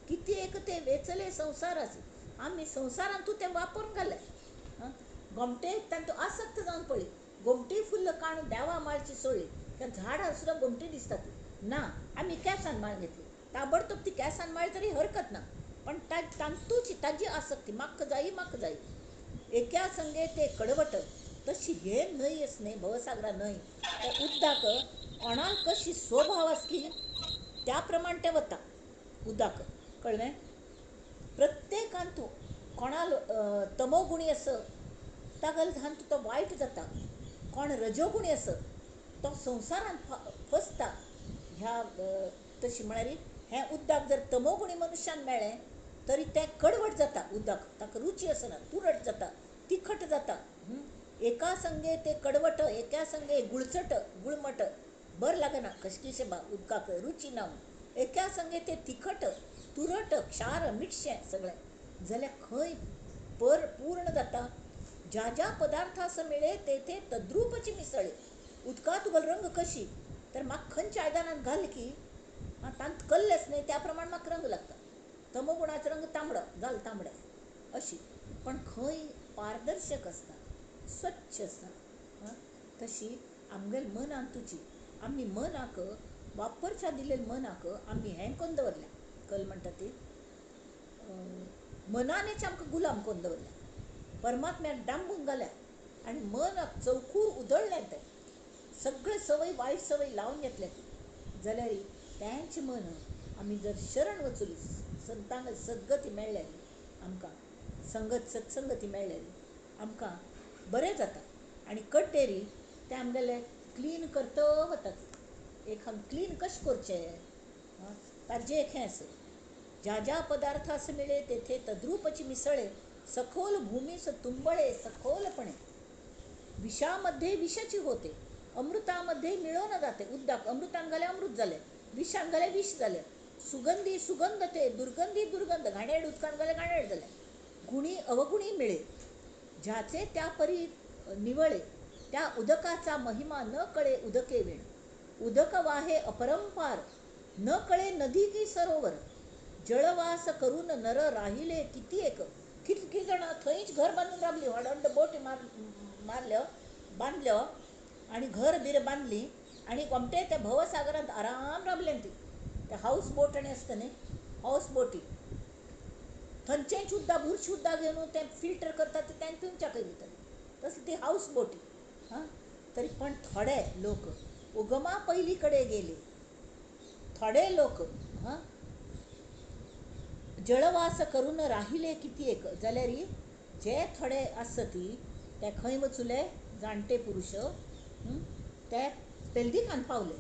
किती एक ते वेचले संवसार आसी आमी संवसारांतू तें वापरून घाले गोमटे तांतू आसक्त जावन पळय गोमटी फुल्ल काणू देवा माळची सोळी त्या झाडार सुद्दां गोमटी दिसता ती ना आमी केंसान माळ घेतली ताबडतोब ती केंसान माळ तरी हरकत ना पण तांतूची ताजी आसक्ती म्हाका जायी एका संगे ते कडवट तशी हे न्हंय आस न्हय भवसागरा न्हंय त्या उदकाक कोणाक कशी स्वभाव आसकी त्या प्रमाण तें वता उदक कळ्ळें प्रत्येकांतू कोणाल तमोगुणी आस तागल धांतू तो वायट जाता कोण रजोगुणी आस तो संवसारांत फसता ह्या तशी म्हळ्यार हें उदक जर तमोगुणी मनशान मेळ्ळें तरी तें कडवट जाता उदक ताका रुची आसना तुरट जाता तिखट जाता एका संगे ते कडवट एका संगे गुळमट बरं लागना कशकिशे उदकाक रुची ना एका संगे ते तिखट तुरट क्षार मिठशें सगळें जाल्यार खंय पूर्ण जाता ज्या ज्या पदार्थास मिळे तेथे तद्रूपची मिसळे उदका तुगेल रंग कशी तर म्हाका खंयच्या आयदनांत घाल की तांत कल्लेच न्हय त्या प्रमाण म्हाका रंग लागता तमोगुणाचो रंग तांबडो घाल तांबडे अशी पण खंय पारदर्शक आसता स्वच्छ आसता तशी आमगेल मनांत तुजी आमी मनाक वापरच्या दिलेल्या मनाक आमी हें करून दवरल्या कल म्हणटा ती मनानेच आमकां गुलाम करून दवरल्या परमात्म्याक डांबून घाल्या आनी मनाक चौकूर उदळलें तें सगळे सवय वायट सवय लावन घेतल्या ती जाल्यार तेंच मन आमी जर शरण वचुली संतांक सद्गती मेळ्ळ्याली आमकां सत्संगती मेळ्ळ्याली आमकां बरें जाता आनी कट्टेरी तें आमगेलें क्लीन करता वता एक आमी क्लीन कशें करचें ताजें एक हें आसा ज्या ज्या पदार्थास मिळे तेथे तद्रूपची मिसळे सखोल भूमीस तुंबळे सखोलपणे विषामध्ये विषाची होते अमृतामध्ये मिळवून जाते उदक अमृतान घाले अमृत झाले विषान घाले विष झाले सुगंधी सुगंध ते दुर्गंधी दुर्गंध घाणेरड उदकान घाले घाणेरड झाले गुणी अवगुणी मिळे ज्याचे त्या परी निवळे त्या उदकाचा महिमा न कळे उदके विण. उदक वाहे अपरंपार न कळे नदी की सरोवर. जळवास करून नर राहिले किती एक. किती जण थंयच घर बांधून राबली, व्हडंड बोटी मारल्यो बांधल्यो आणि घर बीर बांधली आणि कोमटे त्या भवसागरात आराम राबले ती. त्या हाऊस बोटणे असतं न्ही, हाऊस बोटी थंयचें सुद्दां भूर सुद्दां घेवन ते फिल्टर करतात ते तांकां पिवच्या करीत. तसली ती हाऊस बोटी. हां, तरी पण थोडे लोक उगमा पयलीकडे गेले. थोडे लोक हां जळवास करून राहिले किती एक. जाल्यार जे थोडे आसता ती ते खंय वचुले, जाणटे पुरुश ते पेलदिकान पावले.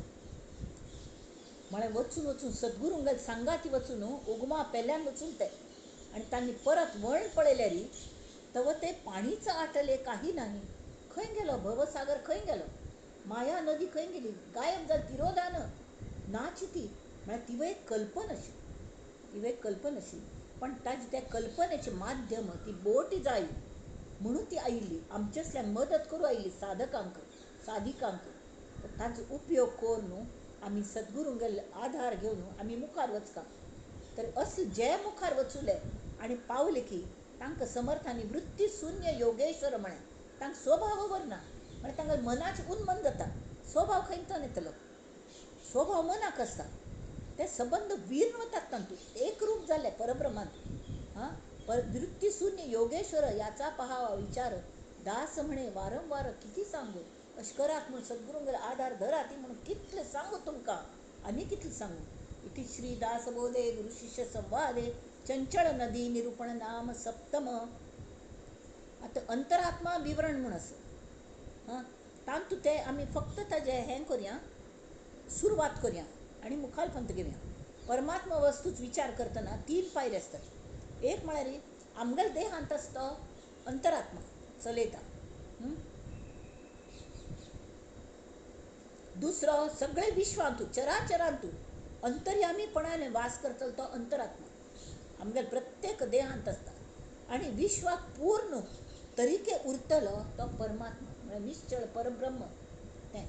म्हळ्यार वचून वचून सद्गुरूंगेल सांगाती वचून उगमा पेल्यान वचून ते आणि तांणी परत वळण पळयल्यार तव ते पाणीच आटले काही नाही. खंय गेलो भवसागर, खंय गेलो, माया नदी खंय गेली, गायब जाली. तिरोधान नाची ती. म्हळ्यार ती एक कल्पना आशिल्ली, ती एक कल्पना आशिल्ली. पण ताजी त्या कल्पनेचे माध्यम ती बोटी जाय म्हणून ती आयिल्ली, आमच्यासल्यांक मदत करूं आयिल्ली, साधकांक साधिकांक. ताचो उपयोग करून आमी सद्गुरूंगेल आधार घेवन आमी मुखार वचका. तर असले जे मुखार वचुले आनी पावले की तांकां समर्थांनी वृत्ती शून्य योगेश्वर म्हळ्या. तांकां स्वभाव खबर ना, म्हळ्यार तांकां मनाचें उन्मन जाता. स्वभाव खंयच्यान येतलो? स्वभाव मनाक आसता. ते संबंध वीर वतात तातूंत, एक रूप जाले परब्रह्मांत. हां, वृत्ती शून्य योगेश्वर याचा पहावा विचार. दास म्हणे वारंवार किती सांगू. अशें करात म्हूण सद्गुरूंगेर आधार धरात म्हणून कितले सांगू तुमकां, आनी कितले सांगू. इति श्री दासबोधे गुरु शिष्य संवादे चंचल नदी निरूपण नाम सप्तम. आता अंतरात्मा विवरण म्हूण आसा. हां, तातूंत ते आमी फक्त ताजे हें करया, सुरवात करया आनी मुखालपंत घेवया. परमात्मा वस्तूच विचार करतना 3 पायरी आसतात. एक म्हळ्यार आमगेल देहांत आसता तो अंतरात्मा चलयता. दुसरो सगळे विश्वांतू चराचरांतू अंतर्यामीपणाने वास करतलो तो अंतरात्मा आमगेल प्रत्येक देहांत आसता. आनी विश्वाक पूर्ण तरीके उरतलो तो परमात्मा म्हळ्यार निश्चळ परब्रह्म. तें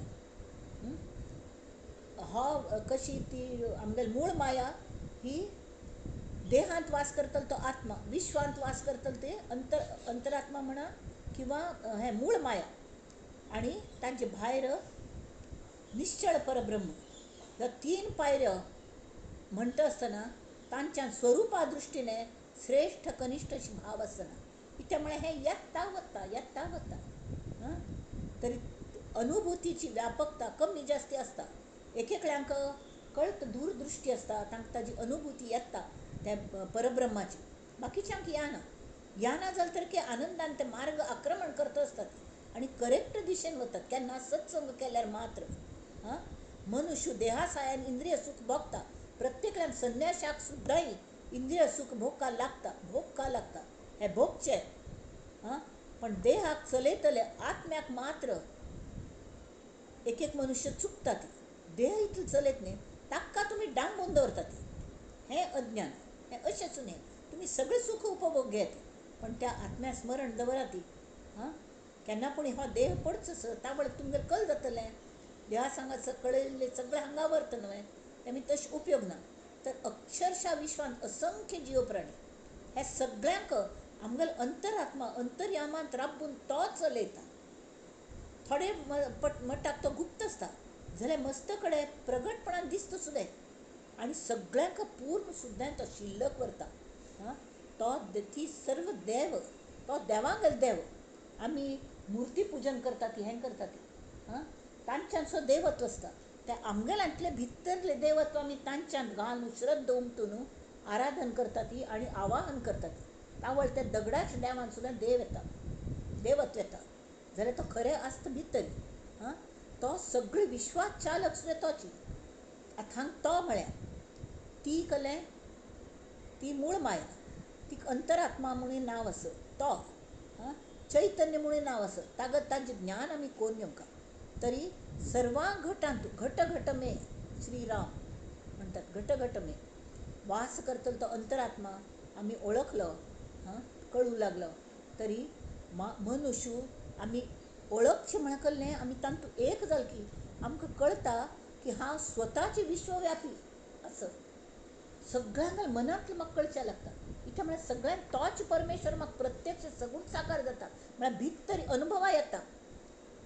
हो कशी ती आमगेल मूळ माया ही देहांत वास करतलो तो आत्मा, विश्वांत वास करतलो ते अंतरात्मा म्हणा किंवा हे मूळ माया, आणि तांचे भायर निश्चळ परब्रह्म. ह्यो 3 पायऱ्यो म्हणटा आसतना तांच्या स्वरुपा दृश्टीने श्रेष्ठ कनिश्ठ अशी भाव आसतना कित्याक म्हळ्यार हें येता वता. तरी अनुभुतीची व्यापकता कमी जास्ती आसता. एकेकल्यांक कळत दूरदृश्टी आसता, तांकां ताजी अनुभूती येता त्या परब्रह्माची. बाकीच्यांक येना जाल्यार तरी आनंदान ते मार्ग आक्रमण करता आसतात आनी करेक्ट दिशेन वतात. केन्ना सत्संग केल्यार मात्र. हां, मनुष्य देहा सायान इंद्रिय सुख भोगता. प्रत्येकल्यान संन्याशाक सुद्दांय इंद्रिय सुख भोग का लागता. हे भोगचे. हां, पण देहाक चलयतले आत्म्याक मात्र एक मनुष्य चुकतात. देह इतलो चलयत न्ही, ताका तुमी डांबून दवरतात. हें अज्ञान. हें अशेंच न्ही, तुमी सगळे सुख उपभोग घेत पण त्या आत्म्या स्मरण दवरात. हां, केन्ना पूण हो देह पडचो ताबड तुमगेर कल जातलें. देहा सांगात कळयल्लें सगळें हांगा व्हरता न्हय, तेमी तशें उपयोग ना. तर अक्षरशा विश्वांत असंख्य जीव प्राणी हे सगळ्यांक आमगेल अंतरात्मा अंतर्यामांत राबून तो चलयता. थोडे मटाक तो गुप्त आसता जाल्यार मस्त कडेन प्रगटपणान दिसता सुद्दां, आनी सगळ्यांक पूर्ण सुद्दां तो शिल्लक व्हरता. हां, तो ती सर्व देव, तो देवांगेल देव. आमी मुर्ती पुजन करता ती हें करता ती. हां, तांच्यांचो देवत्व आसता. ते आमगेल्यांतले भितरले देवत्व आमी तांच्यान घालून श्रद्ध उमटून आराधन करता ती आनी आवाहन करता ती. तावळ त्या दगडाच्या देवान सुद्दां देवत्व येता जाल्यार तो खरें आसता भितर. हां, तो सगळे विश्वास चालक सुद्दां तोच. आतां हांगा तो म्हळ्यार ती कलें ती मूळ माया, ती अंतरात्मा म्हणून नांव आसा तो. हां, चैतन्य म्हणून नांव आसा ताजें ज्ञान आमी कोण घेवंका. तरी सर्वां घटांत घट मे श्रीराम म्हणटात. घट मे वास करतलो तो अंतरात्मा आमी ओळखलो. हां, कळूं लागलो. तरी मनुष्य आम्ही ओळखचे म्हणकल्ले आम्ही तांतू एक जाल की आमकां कळटा की हांव स्वताचे विश्वव्यापी असं सगळ्यांना मनांतलें म्हाका कळचें लागता. इथे म्हळ्यार सगळ्यांत तोच परमेश्वर म्हाका प्रत्यक्ष सगून साकार जाता म्हळ्यार भितर अनुभवा येता.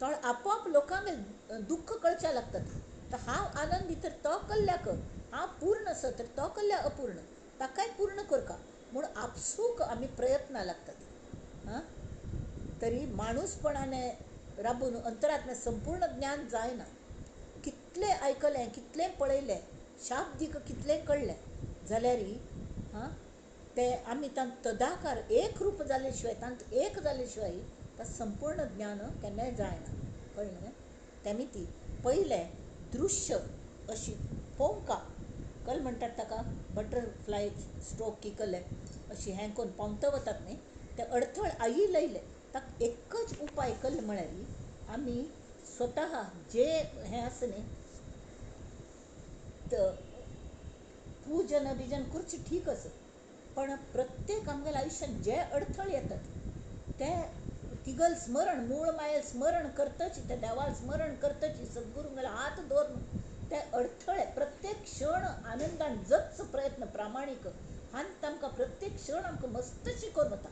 थोडे आपोआप लोकांक दुःख कळचें लागतात. तर हांव आनंदी तर तो कल्ल्याक हांव पूर्ण आसा तर तो कल्ल्या अपूर्ण ताकाय पूर्ण करका म्हूण आपसूक आमी प्रयत्न लागतात. हां तरी माणूसपणाने राबून अंतरात्म्या संपूर्ण ज्ञान जायना. कितलें आयकलें कितलें पळयलें शाब्दीक कितलें कळलें जाल्यारय हां तें आमी तांत तदाकार एक रूप जाले शिवाय तांत एक जाले शिवाय तां संपूर्ण ज्ञान केन्नाय जायना. कळ्ळें. तेमी ती पयलें दृश्य अशी पोंवका कल म्हणटात ताका बटरफ्लाय स्ट्रोक की कले अशी हें कोन्न पोंवता वतात न्ही ते अडथळ आई लयले ताका एकच उपाय कल्ले म्हळ्यार आमी स्वता जे हें आसा न्ही पूजन बिजन करचें ठीक आसा पण प्रत्येक आमगेल्या आयुश्यांत जे अडथळ येतात ते तिगल स्मरण मूळ मायेल स्मरण करतच त्या देवाल स्मरण करतच सद्गुरूंगेलो हात धरून ते अडथळे प्रत्येक क्षण आनंदान जगचो प्रयत्न प्रामाणीक हांत आमकां प्रत्येक क्षण आमकां मस्त शिकोवन वता.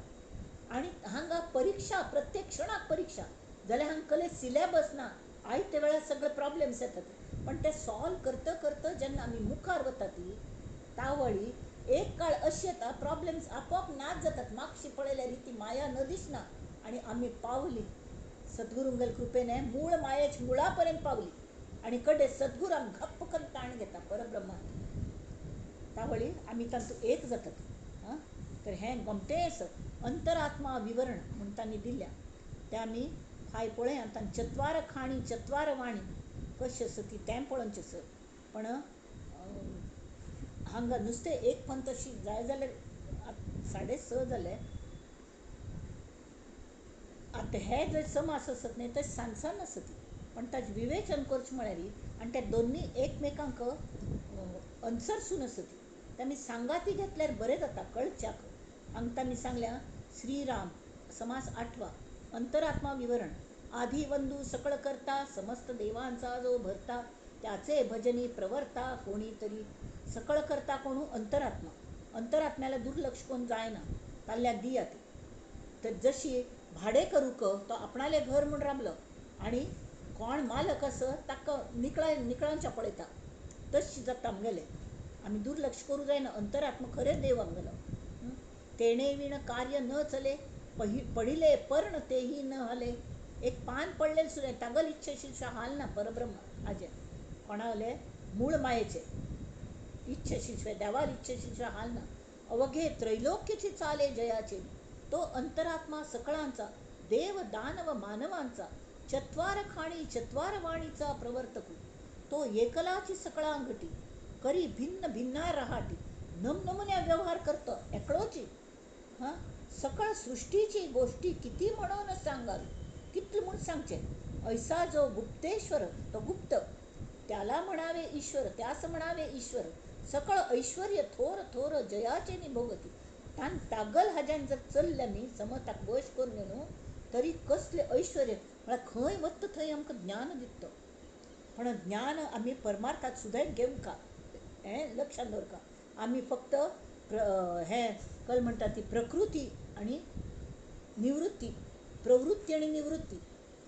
आनी हांगा परीक्षा प्रत्येक क्षणाक परीक्षा जाल्यार हांगा कले सिलेबस ना आयते वेळार सगळे प्रॉब्लेम्स येतात पण ते सॉल्व करता करता जेन्ना आमी मुखार वता ती तावळी एक काळ अशी येता प्रॉब्लेम्स आपोआप नाच जातात. मागशी पळयल्यार ती माया न दिसना आनी आमी पावली सद्गुरूंगेल कृपेने मूळ मायेच्या मुळा पर्यंत पावली आनी कडे सद्गुरू आमकां घप्प करून ताण घेता परब्रह्मांत तावळी आमी तांतू एक जातात. हां तर हें गमतेस अंतरात्मा विवरण म्हूण तांणी दिल्या तें आमी हाय पळय आतां चत्वार खाणी चत्वार वाणी कशी आसा ती तें पळोवचें आसा. पण हांगा नुस्तें एक पंत अशी जाय जाल्यार 6:30 जाले. आतां हे जर समास आसत न्ही ते सांसान आसा ती पण ताजें विवेचन करचें म्हळ्यार आनी ते दोनी एकमेकांक अनुसरसून आसा ती ते आमी सांगाती घेतल्यार बरें जाता कळच्याक. हांगा तांणी सांगल्या श्रीराम समास 8वा अंतरात्मा विवरण आधी वंदू सकळ करता समस्त देवांचा जो भरता त्याचे भजनी प्रवर्ता कोणी तरी सकळ करता कोण अंतरात्मा अंतरात्म्याला दुर्लक्ष कोण जायना ताल्ल्याक दिया ती. तर जशी भाडे करूक तो आपणाले घर म्हूण राबलो आनी कोण मालक आसा ताका निकळांच्या पळयता तशी जाता आमगेलें आमी दुर्लक्ष करूं जायना. अंतरात्मा खरें देव आमगेलो. तेणे विण कार्य न चले पडिले पर्ण तेही न हले. एक पान पडलेलं सुद्दां तागल इच्छेशिरशा हाल ना परब्रह्म हाजें कोणाले मूळ मायेचे इच्छेशिरशा देवाल इच्छेशिरशा हाल ना. अवघे त्रैलोक्यची चाले जयाचे तो अंतरात्मा सकळांचा देव दानव मानवांचा चत्वार खाणी चत्वार वाणीचा प्रवर्तक तो एकलाची सकळांगटी करी भिन्न भिन्ना रहाटी नमनमुन्या व्यवहार करतो एकलोची. हां सकळ सृष्टीची गोष्टी किती म्हणून सांगावी कितले म्हणून सांगचे. ऐसा जो गुप्तेश्वर तो गुप्त त्याला म्हणावे ईश्वर त्यास म्हणावे ईश्वर सकळ ऐश्वर्य थोर थोर जयाचे निभोगती. तान तागल हाज्यान जर चल्ले न्ही समताक वश करून न्हू तरी कसले ऐश्वर्य म्हळ्यार खंय वता थंय आमकां ज्ञान दिता. पण ज्ञान आमी परमार्थात सुद्दां घेवंका हें लक्षांत दवरका. आमी फक्त हें कल म्हणटा ती प्रकृती आनी निवृत्ती प्रवृत्ती आनी निवृत्ती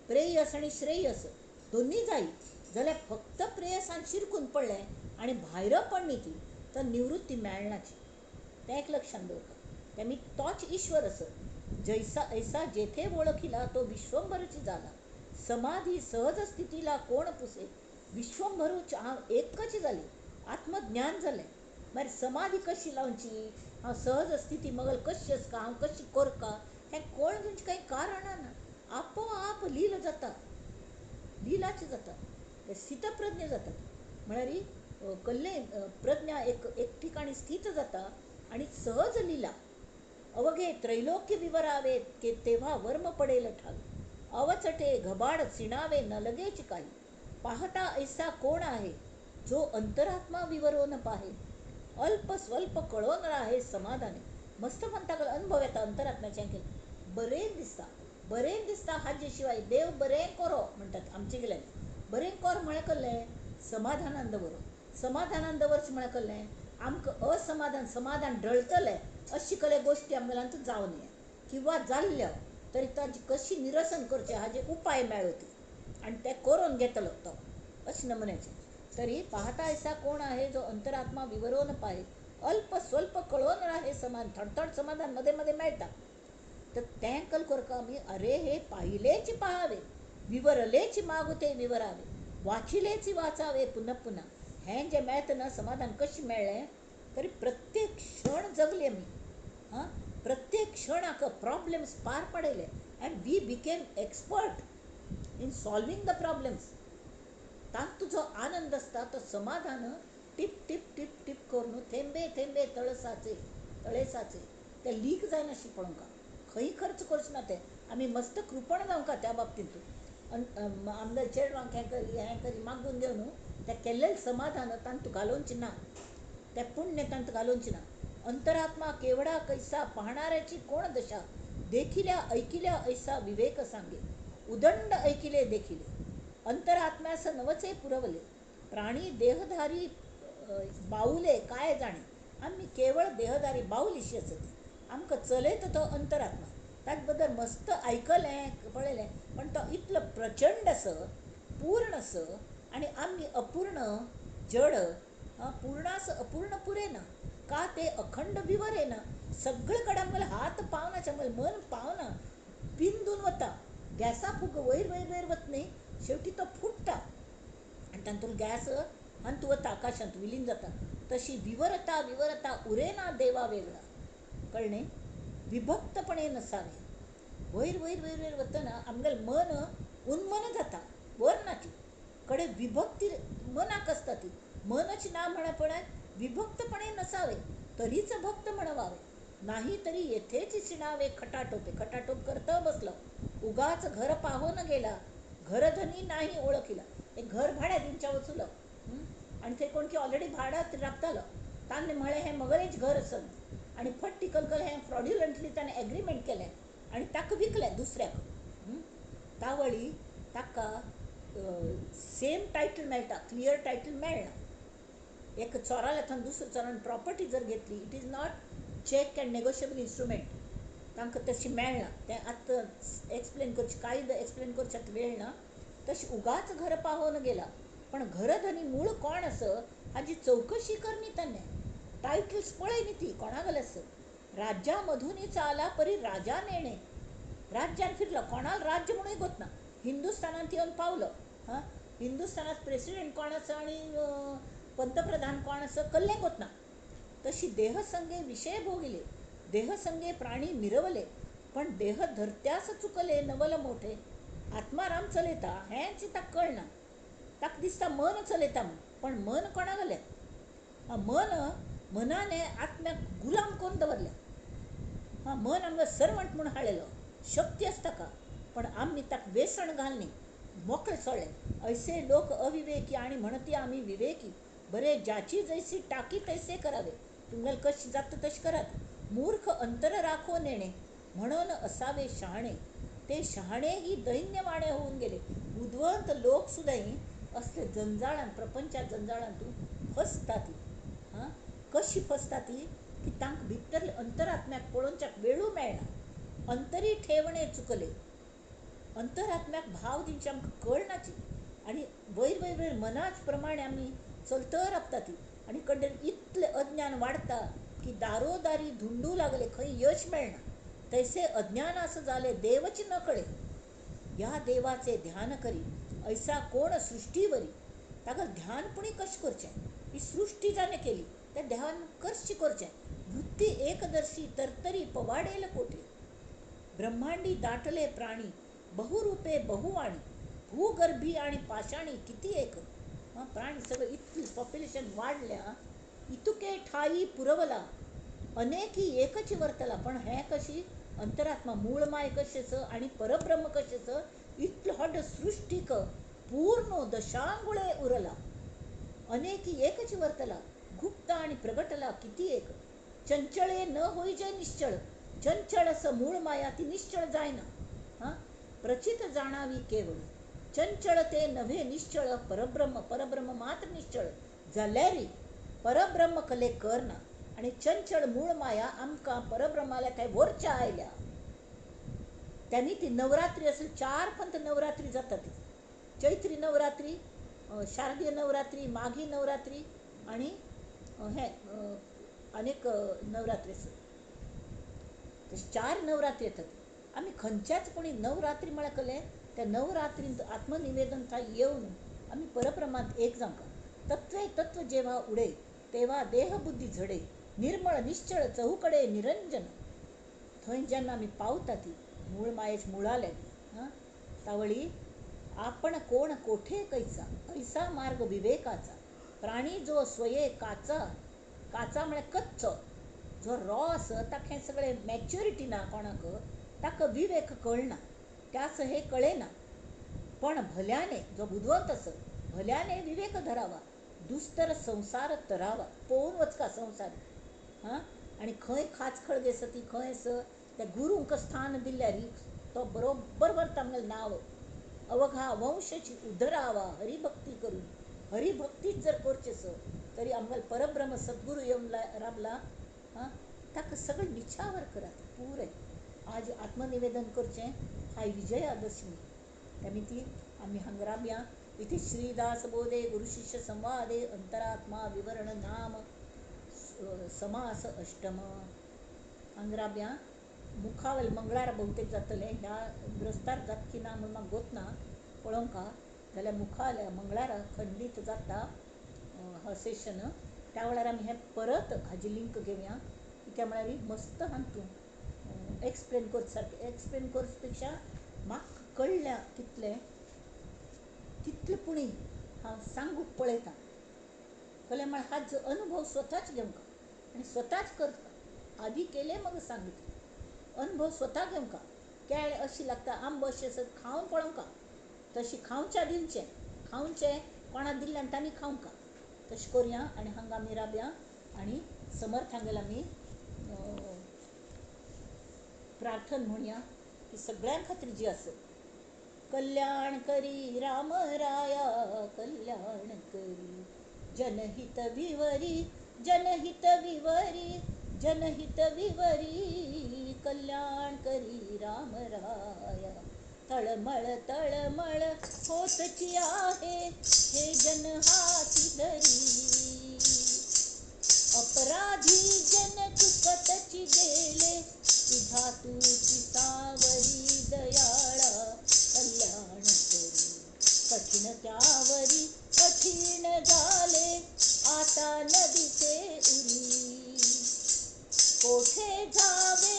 प्रेयस आनी श्रेयस दोन्ही जाय जाल्यार फक्त प्रेयसान शिरकून पडलें आनी भायर पडली ती तर निवृत्ती मेळनाची तें एक लक्षांत दवरता. तेमी तोच ईश्वर आसा जैसा ऐसा जेथे ओळखिला तो विश्वंभरची जाला. समाधी सहज स्थितीला कोण पुसे विश्वंभरूच हांव एकच जाली आत्मज्ञान जालें. मागीर समाधी कशी लावची हांव सहज स्थिती मगल कशी आसका हांव कशी करका हें कोण घेवचें कांय कारण ना. आपोआप लील जाता लिलाचें जाता ते स्थितप्रज्ञ जातात म्हळ्यार कल्लें प्रज्ञा एक ठिकाणी स्थित जाता आनी सहज लिला. अवघे त्रैलोक्य विवरावे के तेव्हा वर्म पडेल ठावी अवचटे घबाड सिणावे न लगेच काही पाहता ऐसा कोण आहे जो अंतरात्मा विवरून पाहे अल्प स्वल्प कळोन राहे समाधानी. मस्त म्हणटा अनुभव येता अंतरात्म्याचें केलं बरें दिसता बरें दिसता हाजे शिवाय देव बरें करो म्हणटात आमचे गेले बरें कर म्हळें कहलें समाधानान दवरो समाधानान दवरचें म्हळें कहलें आमकां समाधान ढळटलें अशी कसले गोश्टी आमगेल्यान जावं नये किंवा जाल्ल्यो तरी ताची कशी निरसन करचें हाजे उपाय मेळोती आणि ते करून घेतलो तो अशे नमुन्याचे तरी पाहता ऐसा कोण आहे जो अंतरात्मा विवरून पाहे अल्प स्वल्प कळोन राहे समान थडथड समाधान मध्ये मध्ये मेळटा तर तें कल करका आमी अरे हे पाहिलेच पाहावे विवरलेच मागुते विवरावे वाचिलेच वाचावे पुन्हा पुन्हा हें जे मेळटा ना समाधान कशें मेळ्ळें तरी प्रत्येक क्षण जगले आमी हां प्रत्येक क्षणाक प्रॉब्लेम्स पार पडयले and we became expert in solving the problems ताक तुजो आनंद असता तो समाधान टिप टिप टिप टिप करून थेंबे थेंबे तळे साचे ते लीक जायना अशी पळोवंका खंय खर्च करचे ना ते आमी मस्त कृपण जावंका त्या बाबतींत आमदार चेडवांक हें करी मागून घेवन ते केल्लें समाधान तांत घालोवचे ना ते पुण्य तांत घालोवचे ना अंतरात्मा केवडा कैसा पाहणाऱ्याची कोण दशा देखिल्या ऐकिल्या ऐसा विवेक सांगे उदंड ऐकिले देखिले अंतरात्म्यास नवचे पुरवले प्राणी देहधारी बाऊले काय जाणे आम्ही केवळ देहधारी बाऊलिशी असते आमकां चलयता तो अंतरात्मा ताचे बद्दल मस्त आयकलें पळयलें पण तो इतलो प्रचंड पूर्ण आणि आम्ही अपूर्ण जड पूर्णास अपूर्ण पुरेना का ते अखंड विवरेना सगळे कडे आमगेले हात पावना मन पावना पिंदून वता गॅसा फुग वयर वयर वयर वत न्ही शेवटी तो फुटता आणि तातूंत गॅस अंत वता आकाशांत विलीन जाता तशी विवरता उरेना देवा वेगळा कळणे विभक्तपणे नसावे वयर वयर वयर वयर वतना आमगेलें मन उन्मन जाता वर्णाची कडे विभक्ती मनाक असता ती मनच ना म्हणपणात विभक्तपणे नसावे तरीच भक्त म्हणवावे नाही तरी येथेच शिणावे खटाटोप करता बसला उगाच घर पाहून गेला घरधनी नाही ओळखिला एक घर भाड्या दिवच्या वचुलं आणि ते कोण की ऑलरेडी भाड्यात राबतालो ताणे म्हळें हें मगरेच घर असत आणि फट टिकल हें फ्रॉड्युलंटली ताणें एग्रीमेंट केलें आणि ताका विकलें दुसऱ्याक तावळी ताका सेम टायटल मेळटा क्लियर टायटल मेळना एक चोराले थंय दुसऱ्या चोरान प्रॉपर्टी जर घेतली it is not cheque and negotiable instrument तांकां तशी मेळना तें आतां एक्सप्लेन करची कायदो एक्सप्लेन करच्यात वेळ ना तशी उगाच घर पावून गेला पण घरधनी मूळ कोण हाजी चौकशी करनी ताणें टायटल्स पळय न्ही ती कोणागेले राज्यामधून चाला परी राजा नेणे राज्यान फिरलो कोणाला राज्य म्हणून गोतना हिंदुस्थानात येवन पावलो हिंदुस्थानात प्रेसिडेंट कोण आणि पंतप्रधान कोण कल्लें गोतना तशी देहसंगे विषय भोगिले देहसंगे प्राणी मिरवले पण देह धरत्यास चुकले नवल मोठे आत्माराम चलयता हेंच ताका कळना ताका दिसता मन चलयता पण मन कोणा गेलें मनाने आत्म्याक गुलाम करून दवरल्या मन आमकां सर्वंट म्हणून हाडलेलो शक्ती आसता का पण आमी ताका वेसण घालनी मोकळे सोडले ऐसे लोक अविवेकी आणि म्हणती आम्ही विवेकी बरे ज्याची जैसी टाकी तैसे करावे तुम्हाला कशी जात तशी करात मूर्ख अंतर राखो नेणे म्हणून असावे शहाणे ते शहाणे ही दैन्यवाणे होऊन गेले बुद्धवंत लोक सुद्धाही असले जंजाळान प्रपंचा जंजाळांतून फसतात कशी फसतात की तांक भितर अंतरात्म्याक पळोवच्याक वेळू मेळना अंतरी ठेवणे चुकले अंतरात्म्याक भाव दिवचे आमकां कळनाची आणि वयर वयर वयर मनाच प्रमाणे आमी चलत राबतात आणि कडेन इतले अज्ञान वाढता की दारोदारी धुंडू लागले खंय यश मेळना तैसे अज्ञानास झाले देवच न कळे या देवाचे ध्यान करी ऐसा कोण सृष्टीवरी ताका ध्यानपणी कशें करचें ही सृष्टी जाणे केली त्या ध्यान कशी करचें वृत्ती एकदर्शी तरतरी पवाडेल कोठे ब्रह्मांडी दाटले प्राणी बहुरूपे बहुवाणी भूगर्भी आणि पाषाणी किती एक प्राणी सगळं इतकी पॉप्युलेशन वाढल्या इतुके ठाई पुरवला अनेकी एकच वर्तला पण हे कशी अंतरात्मा मूळ माय कशेच आणि परब्रह्म कशेच इतलं हॉट सृष्टिक पूर्ण दशांगुळे उरला अनेकी एकच वर्तला गुप्त आणि प्रगटला किती एक चंचळे न होईजे निश्चळ चंचळ असं मूळ माया ती निश्चळ जायना हां, प्रचित जाणावी केवळ, चंचळ ते नव्हे निश्चळ, परब्रह्म परब्रह्म मात्र निश्चळ जाल्यारी परब्रह्म कले करना, आणि चंचळ मूळ माया आमका परब्रह्माला काय वरच्या आयल्या. त्यांनी ती नवरात्री असेल, 4 पंथ नवरात्री जातात. चैत्री नवरात्री, शारदीय नवरात्री, माघी नवरात्री, आणि हे अनेक नवरात्री असतात. 4 नवरात्री येतात. आम्ही खंयच्याच कोणी नवरात्री मला कले त्या नवरात्रींत आत्मनिवेदन था येऊन आम्ही परब्रह्मात एक जांका. तत्वे तत्व जेव्हा उडे तेव्हा देहबुद्धी झडे, निर्मळ निश्चळ चहूकडे निरंजन. थंय जेन्ना आम्ही पावता ती मूळ मायेच मुळाले, हां, तावळी आपण कोण कोठे कैसा, ऐसा मार्ग विवेकाचा. प्राणी जो स्वये काचा, काचा म्हळ्यार कच्च, जो रॉ आस ताका हें सगळें मॅच्युरिटी ना कोणाक, ताका विवेक कळना, त्यास हे कळेना. पण भल्याने जो बुद्धिवंत असत भल्याने विवेक धरावा, दुस्तर संसार तरावा. पोवून वचका संसार, हां, आणि खंय खाच खळगे सती खंय त्या गुरूंक स्थान दिल्यार तो बरोबर व्हरता आमगेलें नांव. अवघा वंशची उद्धरावा हरिभक्ती करून. हरिभक्तीच जर करचेस तरी आमगेलो परब्रह्म सद्गुरू येऊन राबला, हां, ताका सगळं निछावर करात पुरे. आज आत्मनिवेदन करचें हाय विजयादशमी. त्यामिती आम्ही हंगराब्या इथे श्रीदास बोधे गुरुशिष्य संवादे अंतरात्मा विवरण नाम समास अष्टम. हंगराब्या मुखावल मंगळार बहुतेक जातले, ह्या ग्रस्तार जात की ना म्हणून म्हाका गोतना पळोवंका. जाल्यार मुखार मंगळार खंडीत जाता हो सेशन. त्या वेळार आमी हे परत हाजी लिंक घेवया, कित्याक म्हळ्यार मस्त हांतून एक्सप्लेन करचे सारकें. एक्सप्लेन करचे पेक्षा म्हाका कळल्या तितलें पुणी हांव सांगूक पळयतां. कळ्ळें म्हळ्यार हाचो अनुभव स्वताच घेवंका आनी स्वताच करता. आधी केले मग सांगितले. अनुभव स्वता घेवंका. केळ अशी लागता, आंब अशी आसत, खावन पळोवंका. तशी खावच्या दिवचें, खावचें कोणा दिल्ल्यान तांणी खावंका. तशें करुया आनी हांगा आमी राबया आनी समर्थांगेल आमी प्रार्थना म्हणुया की सगळ्यां खातीर जी आसत. कल्याण करी राम राया कल्याण करी, जनहित विवरी जनहित विवरी जनहित विवरी. कल्याण करी राम राया, तळमळ तळमळ होतची आहे हे जन हाती धरी. अपराधी जन चुकतची गेले, विधातूची सावरी दयाळा कल्याण करी. कठीण त्यावरी कठीण झाले, आता नदीचे उरी. कोठे जावे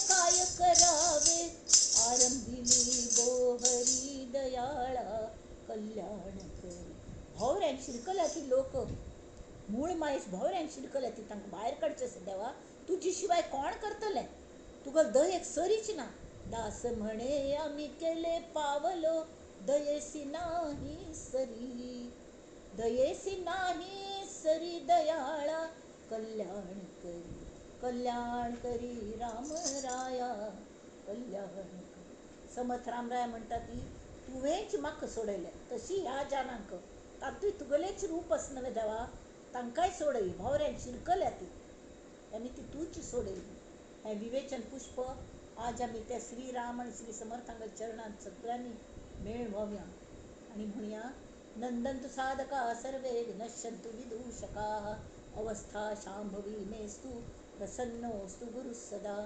काय करावे, आरंभिली बोहरी दयाळा कल्याण करी. भोवऱ्यान शिरकल्या ती लोक, मूळ मायेस भोवऱ्यान शिरकल्या ती, तांकां भायर काडचें आसा. देवा तुजी शिवाय कोण करतलें, तुका दयेक सरीच ना. दास म्हणे आम्ही केले पावलो, दयेसी नाही सरी. दयेसी नाही सरी दयाळा कल्याण करी. कल्याण करी राम राया कल्याण करी. समर्थ रामराया म्हणटा ती तुवेंच म्हाका सोडयलें, तशी ह्या जानांक तातूंय तुगेलेच रूप आसनवे देवा, तांकांय सोडय. भोवऱ्यान शिरकल्या ती आनी ती तूच सोडयली. हें विवेचन पुष्प आज आमी त्या श्रीराम आनी श्री समर्थांच्या चरणांत सगळ्यांनी मेळ व्हावया आनी म्हणया, नंदन्तु साधका सर्वे विनश्यन्तु विदूषकाः, अवस्था शाम्भवी मेस्तु प्रसन्नोऽस्तु गुरुः सदा.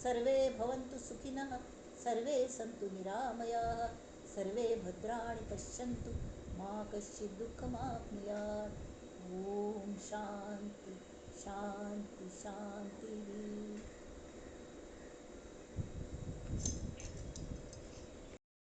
सर्वे भवन्तु सुखिनः, सर्वे सन्तु निरामयाः, सर्वे भद्राणि पश्यन्तु मा कश्चित् दुःखमाप्नुयात्. ओम शांति शांति शांति.